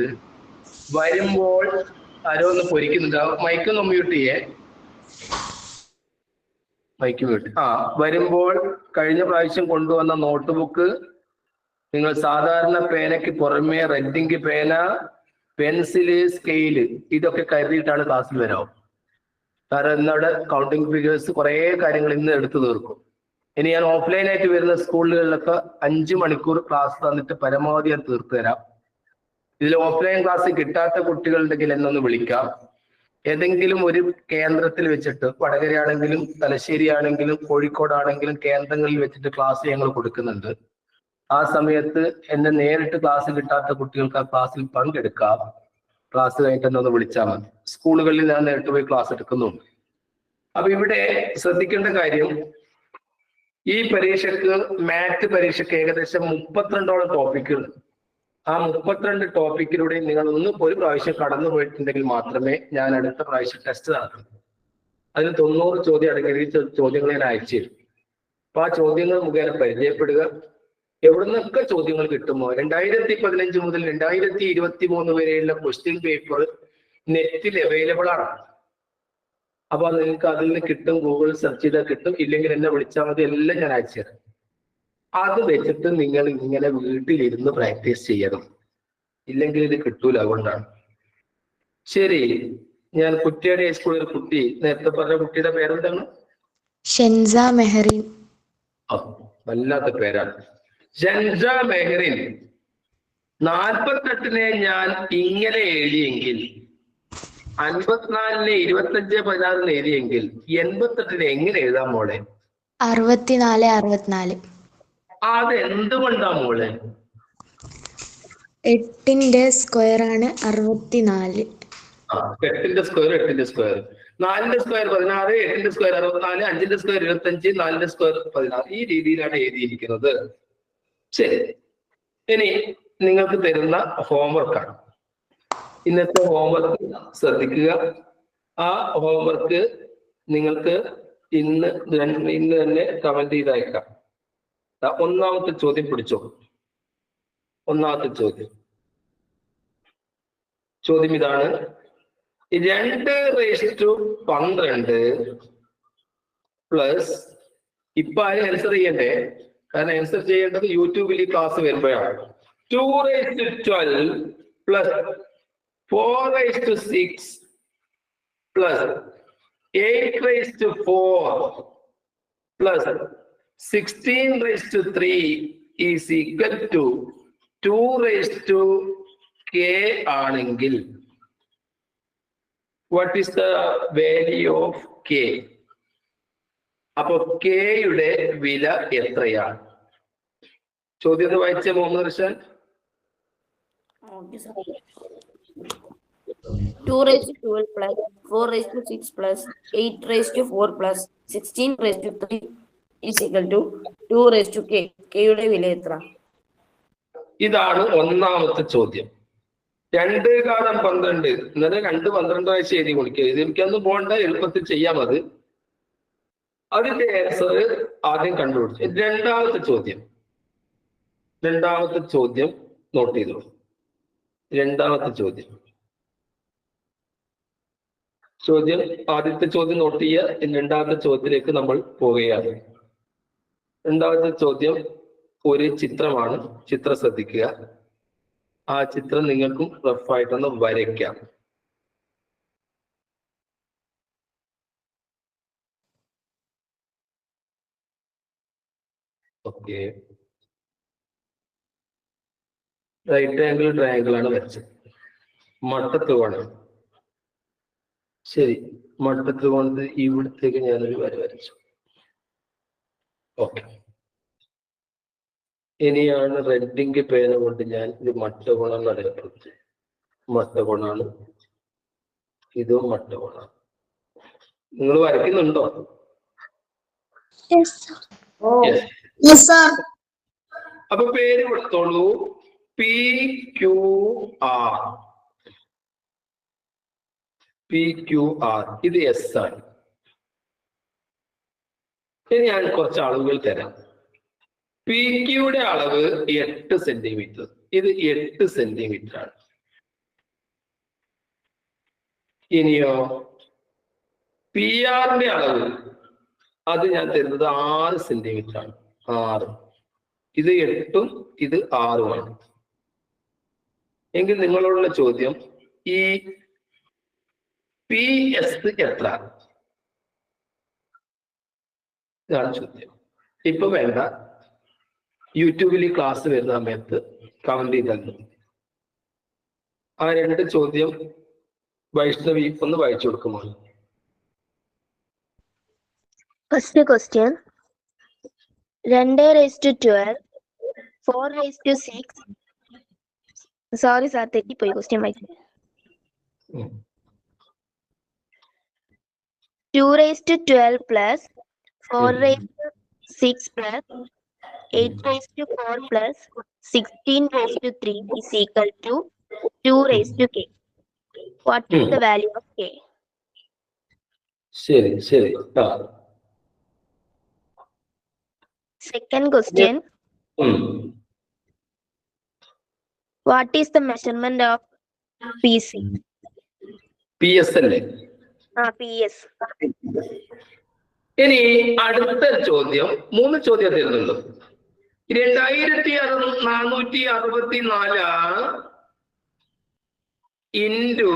Speaker 1: വരുമ്പോൾ ആരോ ഒന്ന് പൊരിക്കുന്നുണ്ട്. മൈക്കൊന്ന് മ്യൂട്ട് ചെയ്യേ. Mic mute. വരുമ്പോൾ കഴിഞ്ഞ പ്രാവശ്യം കൊണ്ടുവന്ന നോട്ട് ബുക്ക് നിങ്ങൾ സാധാരണ പേനയ്ക്ക് പുറമെ റെഡിങ് പേന, പെൻസില്, സ്കെയില് ഇതൊക്കെ കരുതിയിട്ടാണ് ക്ലാസ്സിൽ വരാവും. കാരണം ഇന്നവിടെ കൗണ്ടിങ് ഫിഗേഴ്സ് കുറെ കാര്യങ്ങൾ ഇന്ന് എടുത്തു തീർക്കും. ഇനി ഞാൻ ഓഫ്ലൈനായിട്ട് വരുന്ന സ്കൂളുകളിലൊക്കെ 5 മണിക്കൂർ ക്ലാസ് തന്നിട്ട് പരമാവധി ഞാൻ തീർത്തു തരാം. ഇതിൽ ഓഫ്ലൈൻ ക്ലാസ് കിട്ടാത്ത കുട്ടികളുണ്ടെങ്കിൽ എന്നൊന്ന് വിളിക്കാം. ഏതെങ്കിലും ഒരു കേന്ദ്രത്തിൽ വെച്ചിട്ട്, വടകരയാണെങ്കിലും തലശ്ശേരി ആണെങ്കിലും കോഴിക്കോടാണെങ്കിലും കേന്ദ്രങ്ങളിൽ വെച്ചിട്ട് ക്ലാസ് ഞങ്ങൾ കൊടുക്കുന്നുണ്ട്. ആ സമയത്ത് എന്നെ നേരിട്ട് ക്ലാസ് കിട്ടാത്ത കുട്ടികൾക്ക് ആ ക്ലാസ്സിൽ പങ്കെടുക്കാം. ക്ലാസ് കഴിഞ്ഞിട്ട് എന്നൊന്ന് വിളിച്ചാൽ മതി. സ്കൂളുകളിൽ ഞാൻ നേരിട്ട് പോയി ക്ലാസ് എടുക്കുന്നുണ്ട്. അപ്പൊ ഇവിടെ ശ്രദ്ധിക്കേണ്ട കാര്യം, ഈ പരീക്ഷക്ക് മാറ്റ് പരീക്ഷയ്ക്ക് ഏകദേശം 32ഓളം ടോപ്പിക്കുകൾ. ആ 32 ടോപ്പിക്കിലൂടെ നിങ്ങൾ ഒരു പ്രാവശ്യം കടന്നു പോയിട്ടുണ്ടെങ്കിൽ മാത്രമേ ഞാൻ അടുത്ത പ്രാവശ്യം ടെസ്റ്റ് നടത്തുള്ളൂ. അതിന് 90 ചോദ്യം അടങ്ങിയ ചോദ്യങ്ങൾ ഞാൻ അയച്ചു തരും. അപ്പൊ ആ ചോദ്യങ്ങൾ മുഖേന പരിചയപ്പെടുക. എവിടുന്നൊക്കെ ചോദ്യങ്ങൾ കിട്ടുമോ, 2015 മുതൽ 2023 വരെയുള്ള ക്വസ്റ്റ്യൻ പേപ്പർ നെറ്റിൽ അവൈലബിൾ ആണ്. അപ്പൊ അത് നിങ്ങൾക്ക് അതിൽ നിന്ന് കിട്ടും, ഗൂഗിൾ സെർച്ച് ചെയ്താൽ കിട്ടും, ഇല്ലെങ്കിൽ എന്നെ വിളിച്ചാൽ മതി, എല്ലാം ഞാൻ അയച്ചു തരാം. അത് വെച്ചിട്ട് നിങ്ങൾ ഇങ്ങനെ വീട്ടിലിരുന്ന് പ്രാക്ടീസ് ചെയ്യണം, ഇല്ലെങ്കിൽ ഇത് കിട്ടൂല. അതുകൊണ്ടാണ്. ശരി, ഞാൻ കുറ്റിയാടി ഹൈസ്കൂളിൽ ഒരു കുട്ടി, നേരത്തെ പറഞ്ഞ കുട്ടിയുടെ പേരെന്താണ്?
Speaker 3: ഷെൻസ മെഹറിൻ.
Speaker 1: വല്ലാത്ത പേരാണ്. ഷെൻസ മെഹറിൻ. 48 ഞാൻ ഇങ്ങനെ എഴുതിയെങ്കിൽ, 54 25 16 എഴുതിയെങ്കിൽ 88 എങ്ങനെ എഴുതാം മോളെ?
Speaker 3: 64 64.
Speaker 1: അത് എന്തുകൊണ്ടാ മോളെ?
Speaker 3: 8ന്റെ സ്ക്വയർ ആണ് 64.
Speaker 1: 8ന്റെ സ്ക്വയർ 8ന്റെ സ്ക്വയർ, 4ന്റെ സ്ക്വയർ 16, 8ന്റെ സ്ക്വയർ 64, 5ന്റെ സ്ക്വയർ 25, 4ന്റെ സ്ക്വയർ 16. ഈ രീതിയിലാണ് എഴുതിയിരിക്കുന്നത്. ശരി, ഇനി നിങ്ങൾക്ക് തരുന്ന ഹോംവർക്കാണ്. ഇന്നത്തെ ഹോംവർക്ക് ശ്രദ്ധിക്കുക. ആ ഹോംവർക്ക് നിങ്ങൾക്ക് ഇന്ന് തന്നെ കമന്റ് ചെയ്ത് അയക്കാം. ഒന്നാമത്തെ ചോദ്യം പിടിച്ചോ. ഒന്നാമത്തെ ചോദ്യം ഇതാണ്: 2⁻12 പ്ലസ്, ഇപ്പൊ ആരും ആൻസർ ചെയ്യണ്ടേ, കാരണം ആൻസർ ചെയ്യേണ്ടത് യൂട്യൂബിൽ ഈ ക്ലാസ് വരുമ്പോഴാണ്. 2⁻12 plus 4⁻6 plus 8⁻4 plus 16⁻3 is equal to 2k ആണെങ്കിൽ what is the value of k? അപ്പൊ k യുടെ വില എത്രയാണ്? ചോദ്യം ഒന്ന് വായിച്ച Muhammad റഷാൻ.
Speaker 2: 2⁻12 plus 4⁻6 plus 8⁻4 plus 16⁻3 is equal to 2k. k യുടെ വില എത്ര?
Speaker 1: ഇതാണ് ഒന്നാമത്തെ ചോദ്യം. 2⁻12 ഇന്നലെ 2/12 എഴുതി കൊടുക്കുക. ഇത് എനിക്കൊന്നും പോകണ്ട, എളുപ്പത്തിൽ ചെയ്യാം. അതിന്റെ ആൻസർ ആദ്യം കണ്ടുപിടിച്ചു. രണ്ടാമത്തെ ചോദ്യം നോട്ട് ചെയ്തു. ആദ്യത്തെ ചോദ്യം നോട്ട് ചെയ്യുക. രണ്ടാമത്തെ ചോദ്യത്തിലേക്ക് നമ്മൾ പോവുകയാണ്. രണ്ടാമത്തെ ചോദ്യം ഒരു ചിത്രമാണ്. ചിത്രം ശ്രദ്ധിക്കുക. ആ ചിത്രം നിങ്ങൾക്കും റഫായിട്ടൊന്ന് വരയ്ക്കാം. ഓക്കെ, റൈറ്റ് ആംഗിൾ ട്രയാംഗിൾ ആണ് വരച്ചത്. മട്ടത്രികോണം. ശരി, മട്ടത്രികോണത്തിൽ ഇവിടത്തേക്ക് ഞാനൊരു വര വരച്ചു. ഓക്കെ, ഇനിയാണ് റെഡിങ് പേന കൊണ്ട് ഞാൻ ഒരു മട്ടകോണം നടക്കുന്നത്. മട്ടകോണാണ്, ഇതും മട്ടകോണാണ്. നിങ്ങൾ വരയ്ക്കുന്നുണ്ടോ? അപ്പൊ പേര് കൊടുത്തോളൂ. PQR. ഇത് എസ് ആണ്. ഇനി ഞാൻ കുറച്ച് അളവുകൾ തരാം. PQയുടെ അളവ് 8 സെന്റിമീറ്റർ. ഇത് 8 സെന്റിമീറ്റർ ആണ്. ഇനിയോ PR-ന്റെ അളവ്, അത് ഞാൻ തരുന്നത് 6 സെന്റിമീറ്റർ ആണ്. 6. ഇത് 8ഉം ഇത് 6ഉമാണ്. എങ്കിൽ നിങ്ങളോടുള്ള ചോദ്യം, ഈ PS എത്ര? ഇതാണ് ചോദ്യം. ഇപ്പൊ വേണ്ട, യൂട്യൂബിൽ ഈ ക്ലാസ് വരുന്ന സമയത്ത് കമന്റ് ചെയ്തു. ആ 2 ചോദ്യം വൈഷ്ണവി ഒന്ന് വായിച്ചു കൊടുക്കുമോ?
Speaker 3: First question: 2⁻12 4⁻6. Sorry sir, തെറ്റിപ്പോയി question വായിച്ചു. 2⁻12 plus 4⁻6 plus 8⁻4 plus 16⁻3 is equal to 2k. What is the value of k?
Speaker 1: ശരി.
Speaker 3: Second question: what is the measurement of PC?
Speaker 1: PS അല്ലേ?
Speaker 3: PS.
Speaker 1: ഇനി അടുത്ത ചോദ്യം, 3 ചോദ്യം തരുന്നുണ്ട്. 2464 ഇൻറ്റു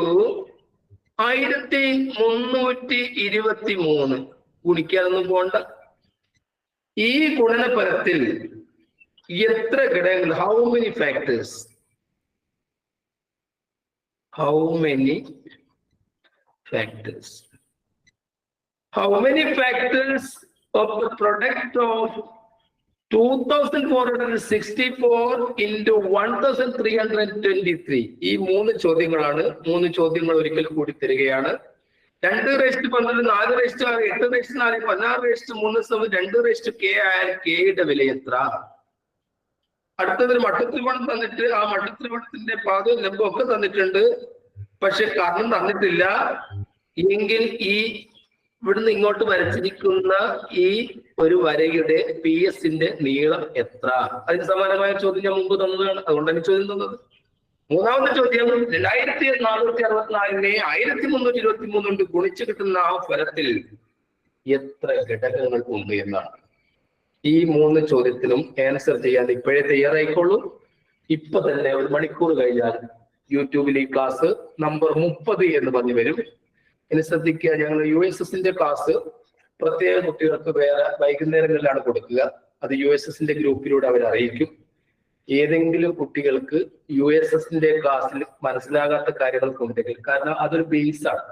Speaker 1: 1323 ഗുണിക്കാനൊന്നും പോണ്ട. ഈ ഗുണനഫലത്തിൽ എത്ര ഘടകങ്ങൾ? How many factors? How many factors? How many factors of the product of 2464 into 1323? ഈ 3 ചോദ്യങ്ങളാണ്. 3 ചോദ്യങ്ങൾ ഒരിക്കൽ കൂടി തരികയാണ്. 2^12, 4^6, 8^4, 16^3, 2k ആയാൽ k യുടെ വില എത്ര? അടുത്തതൊരു മട്ടത്രികോണം തന്നിട്ട് ആ മട്ടത്രികോണത്തിന്റെ പാദവും ലംബവും ഒക്കെ തന്നിട്ടുണ്ട്, പക്ഷെ കർണം തന്നിട്ടില്ല. എങ്കിൽ ഈ ഇവിടുന്ന് ഇങ്ങോട്ട് വരച്ചിരിക്കുന്ന ഈ ഒരു വരയുടെ PS-ന്റെ നീളം എത്ര? അതിന് സമാനമായ ചോദ്യം ഞാൻ മുമ്പ് തന്നതാണ്, അതുകൊണ്ടാണ് ചോദ്യം തന്നത്. 3ാമത്തെ ചോദ്യം, 2464-നെ 1323 കൊണ്ട് ഗുണിച്ചു കിട്ടുന്ന ആ ഫലത്തിൽ എത്ര ഘടകങ്ങൾ ഉണ്ട് എന്നാണ്. ഈ 3 ചോദ്യത്തിനും ആൻസർ ചെയ്യാൻ ഇപ്പോഴേ തയ്യാറായിക്കോളൂ. ഇപ്പൊ തന്നെ 1 മണിക്കൂർ കഴിഞ്ഞാൽ യൂട്യൂബിൽ ഈ ക്ലാസ് നമ്പർ 30 എന്ന് പറഞ്ഞു വരും. ഇനി ശ്രദ്ധിക്കുക, ഞങ്ങൾ USSന്റെ ക്ലാസ് പ്രത്യേക കുട്ടികൾക്ക് വേറെ വൈകുന്നേരങ്ങളിലാണ് കൊടുക്കുക. അത് USSന്റെ ഗ്രൂപ്പിലൂടെ അവർ അറിയിക്കും. ഏതെങ്കിലും കുട്ടികൾക്ക് USSന്റെ ക്ലാസ്സിൽ മനസ്സിലാകാത്ത കാര്യങ്ങൾക്കുണ്ടെങ്കിൽ, കാരണം അതൊരു ബേസാണ്.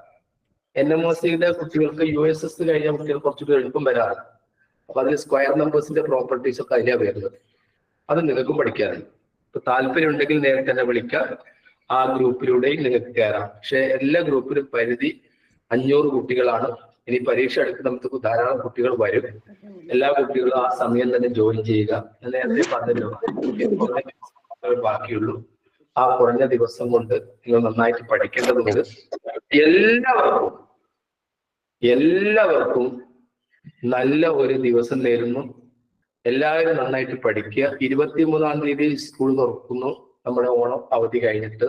Speaker 1: NMOCയുടെ കുട്ടികൾക്ക് USS കഴിഞ്ഞ കുട്ടികൾ കുറച്ചുകൂടി എളുപ്പം വരാറ്. അപ്പൊ അതിൽ സ്ക്വയർ നമ്പേഴ്സിന്റെ പ്രോപ്പർട്ടീസ് ഒക്കെ അതിലാണ് വരുന്നത്. അത് നിങ്ങൾക്കും പഠിക്കാറുണ്ട്. ഇപ്പൊ താല്പര്യം ഉണ്ടെങ്കിൽ നേരത്തെ തന്നെ വിളിക്കാം, ആ ഗ്രൂപ്പിലൂടെയും നിങ്ങൾക്ക് കയറാം. പക്ഷെ എല്ലാ ഗ്രൂപ്പിലും പരിധി 500 കുട്ടികളാണ്. ഇനി പരീക്ഷ എടുക്കുന്ന നമുക്ക് ധാരാളം കുട്ടികൾ വരും. എല്ലാ കുട്ടികളും ആ സമയം തന്നെ ജോയിൻ ചെയ്യുക. ഞാൻ നേരത്തെ പറഞ്ഞല്ലോ, ബാക്കിയുള്ളൂ. ആ കുറഞ്ഞ ദിവസം കൊണ്ട് നിങ്ങൾ നന്നായിട്ട് പഠിക്കേണ്ടതുണ്ട്. എല്ലാവർക്കും നല്ല ഒരു ദിവസം നേരുന്നു. എല്ലാവരും നന്നായിട്ട് പഠിക്കുക. 23-ാം തീയതി സ്കൂൾ തുറക്കുന്നു, നമ്മുടെ ഓണം അവധി കഴിഞ്ഞിട്ട്.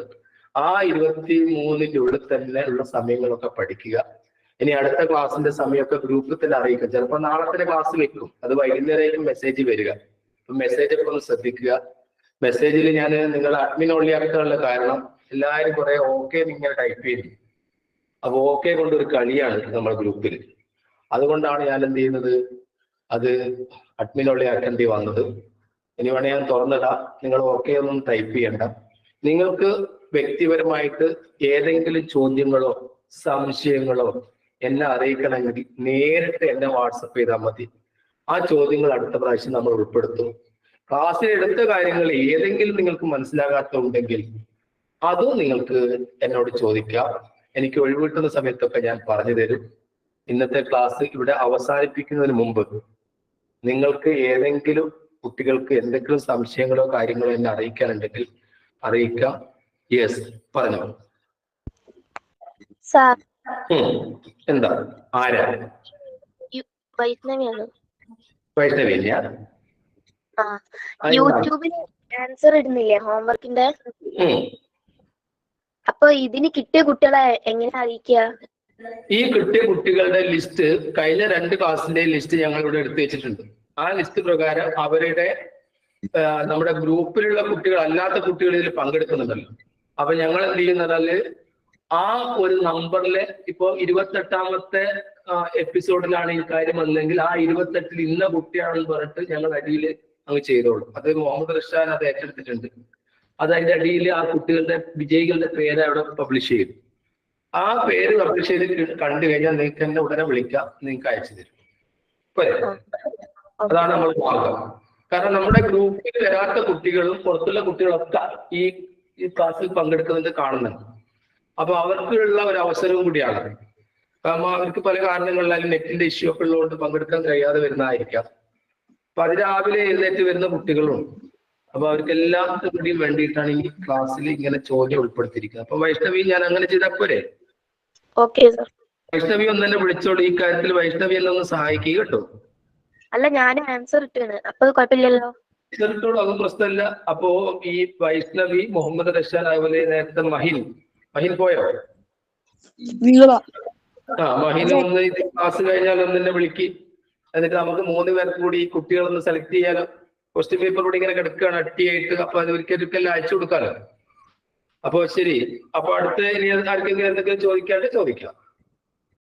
Speaker 1: ആ 23-ന്റെ ഉള്ളിൽ തന്നെ ഉള്ള സമയങ്ങളൊക്കെ പഠിക്കുക. ഇനി അടുത്ത ക്ലാസ്സിന്റെ സമയമൊക്കെ ഗ്രൂപ്പിൽ തന്നെ അറിയിക്കുക. ചിലപ്പോൾ നാളെ തന്നെ ക്ലാസ് വെക്കും, അത് വൈകുന്നേരം മെസ്സേജ് വരിക. മെസ്സേജ് ഒക്കെ ഒന്ന് ശ്രദ്ധിക്കുക. മെസ്സേജിൽ ഞാൻ നിങ്ങൾ അഡ്മിൻ ഓൺലി ആക്കാനുള്ള കാരണം, എല്ലാവരും കുറെ ഓക്കെ ഇങ്ങനെ ടൈപ്പ് ചെയ്തു. അപ്പൊ ഓക്കെ കൊണ്ടൊരു കളിയാണ് നമ്മുടെ ഗ്രൂപ്പിൽ. അതുകൊണ്ടാണ് ഞാൻ എന്ത് ചെയ്യുന്നത്, അത് അഡ്മിൻ ഓൺലി ആക്കേണ്ടി വന്നത്. ഇനി വേണേ ഞാൻ തുറന്നിടാം, നിങ്ങൾ ഓക്കെ ഒന്നും ടൈപ്പ് ചെയ്യണ്ട. നിങ്ങൾക്ക് വ്യക്തിപരമായിട്ട് ഏതെങ്കിലും ചോദ്യങ്ങളോ സംശയങ്ങളോ എന്നെ അറിയിക്കണമെങ്കിൽ നേരിട്ട് എന്നെ വാട്സപ്പ് ചെയ്താൽ മതി. ആ ചോദ്യങ്ങൾ അടുത്ത പ്രാവശ്യം നമ്മൾ ഉൾപ്പെടുത്തും. ക്ലാസ്സിൽ എടുത്ത കാര്യങ്ങൾ ഏതെങ്കിലും നിങ്ങൾക്ക് മനസ്സിലാകാത്തുണ്ടെങ്കിൽ അതും നിങ്ങൾക്ക് എന്നോട് ചോദിക്കാം. എനിക്ക് ഒഴിവിട്ടുന്ന സമയത്തൊക്കെ ഞാൻ പറഞ്ഞു തരും. ഇന്നത്തെ ക്ലാസ് ഇവിടെ അവസാനിപ്പിക്കുന്നതിന് മുമ്പ് നിങ്ങൾക്ക് ഏതെങ്കിലും കുട്ടികൾക്ക് എന്തെങ്കിലും സംശയങ്ങളോ കാര്യങ്ങളോ എന്നെ അറിയിക്കാനുണ്ടെങ്കിൽ അറിയിക്കാം. യെസ്, പറഞ്ഞോ. എന്താ? ആരാ? വൈഷ്ണവിയ?
Speaker 3: യൂട്യൂബിൽ ആൻസർ ഇടുന്നില്ലേ ഹോംവർക്കിന്റെ? അപ്പൊ ഇതിന് കിട്ടിയ കുട്ടികളെ എങ്ങനെ അറിയിക്കുക?
Speaker 1: ഈ കിട്ടിയ കുട്ടികളുടെ ലിസ്റ്റ് കഴിഞ്ഞ 2 ക്ലാസ്സിന്റെ ലിസ്റ്റ് ഞങ്ങൾ ഇവിടെ എടുത്തു വെച്ചിട്ടുണ്ട്. ആ ലിസ്റ്റ് പ്രകാരം അവരുടെ നമ്മുടെ ഗ്രൂപ്പിലുള്ള കുട്ടികൾ അല്ലാത്ത കുട്ടികൾ ഇതിൽ പങ്കെടുക്കുന്നുണ്ടല്ലോ. അപ്പൊ ഞങ്ങൾ എന്ത് ചെയ്യുന്നതാല് ആ ഒരു നമ്പറിലെ ഇപ്പൊ 28ാമത്തെ എപ്പിസോഡിലാണ് ഈ കാര്യം വന്നെങ്കിൽ ആ 28ൽ ഇന്ന കുട്ടിയാണെന്ന് പറഞ്ഞിട്ട് ഞങ്ങൾ അടിയിൽ അങ്ങ് ചെയ്തോളും. അത് മുഹമ്മദ് റഷാൻ അത് ഏറ്റെടുത്തിട്ടുണ്ട്. അത് അതിന്റെ അടിയിൽ ആ കുട്ടികളുടെ വിജയികളുടെ പേര് അവിടെ പബ്ലിഷ് ചെയ്തു. ആ പേര് പബ്ലിഷ് ചെയ്ത് കണ്ടു കഴിഞ്ഞാൽ നിങ്ങൾക്ക് എന്നെ ഉടനെ വിളിക്കാം, നിങ്ങൾക്ക് അയച്ചു തരും. പോരെ? അതാണ് നമ്മൾ മാർഗം. കാരണം നമ്മുടെ ഗ്രൂപ്പിൽ വരാത്ത കുട്ടികളും പുറത്തുള്ള കുട്ടികളൊക്കെ ഈ ക്ലാസ്സിൽ പങ്കെടുക്കുന്നത് കാണുന്നുണ്ട്. അപ്പൊ അവർക്കുള്ള ഒരു അവസരവും കൂടിയാണ്. കാരണം അവർക്ക് പല കാരണങ്ങളിലായാലും നെറ്റിന്റെ ഇഷ്യൂ ഒക്കെ ഉള്ളതുകൊണ്ട് പങ്കെടുക്കാൻ കഴിയാതെ വരുന്നതായിരിക്കാം. അപ്പൊ അതിരാവിലെ എഴുന്നേറ്റ് വരുന്ന കുട്ടികളുണ്ട്. അപ്പൊ അവർക്ക് എല്ലാത്തിനും വേണ്ടിയിട്ടാണ് ഈ ക്ലാസ്സിൽ ഇങ്ങനെ ചോദ്യം ഉൾപ്പെടുത്തിയിരിക്കുന്നത്. അപ്പൊ വൈഷ്ണവി ഞാൻ അങ്ങനെ ചെയ്താൽ പോരെ? വൈഷ്ണവി ഒന്ന് തന്നെ വിളിച്ചോളൂ. ഈ കാര്യത്തിൽ വൈഷ്ണവി എന്നെ ഒന്ന് സഹായിക്കുക കേട്ടോ.
Speaker 3: അല്ല, ഞാൻ ആൻസർ ഇട്ടാണ്, അപ്പൊ കുഴപ്പമില്ലല്ലോ.
Speaker 1: ആൻസറിട്ടോളൂ, അതും പ്രശ്നമില്ല. അപ്പോ ഈ വൈഷ്ണവി, മുഹമ്മദ് റഷാൻ, അതുപോലെ നേരത്തെ മഹിൻ പോയോ? മഹിൻ ഒന്ന് ഇത് ക്ലാസ് കഴിഞ്ഞാൽ ഒന്ന് തന്നെ വിളിക്ക്. എന്നിട്ട് നമുക്ക് 3 പേർക്ക് കൂടി ഈ കുട്ടികളൊന്ന് സെലക്ട് ചെയ്യാലോ. ക്വസ്റ്റ്യൻ പേപ്പർ കൂടി ഇങ്ങനെ കിടക്കുകയാണ് അട്ടിയായിട്ട്. അപ്പൊ അത് ഒരിക്കലും അയച്ചു കൊടുക്കാലോ. അപ്പൊ ശരി. അപ്പൊ അടുത്ത ഇനി ആർക്കെങ്കിലും എന്തെങ്കിലും ചോദിക്കാണ്ട് ചോദിക്കാം.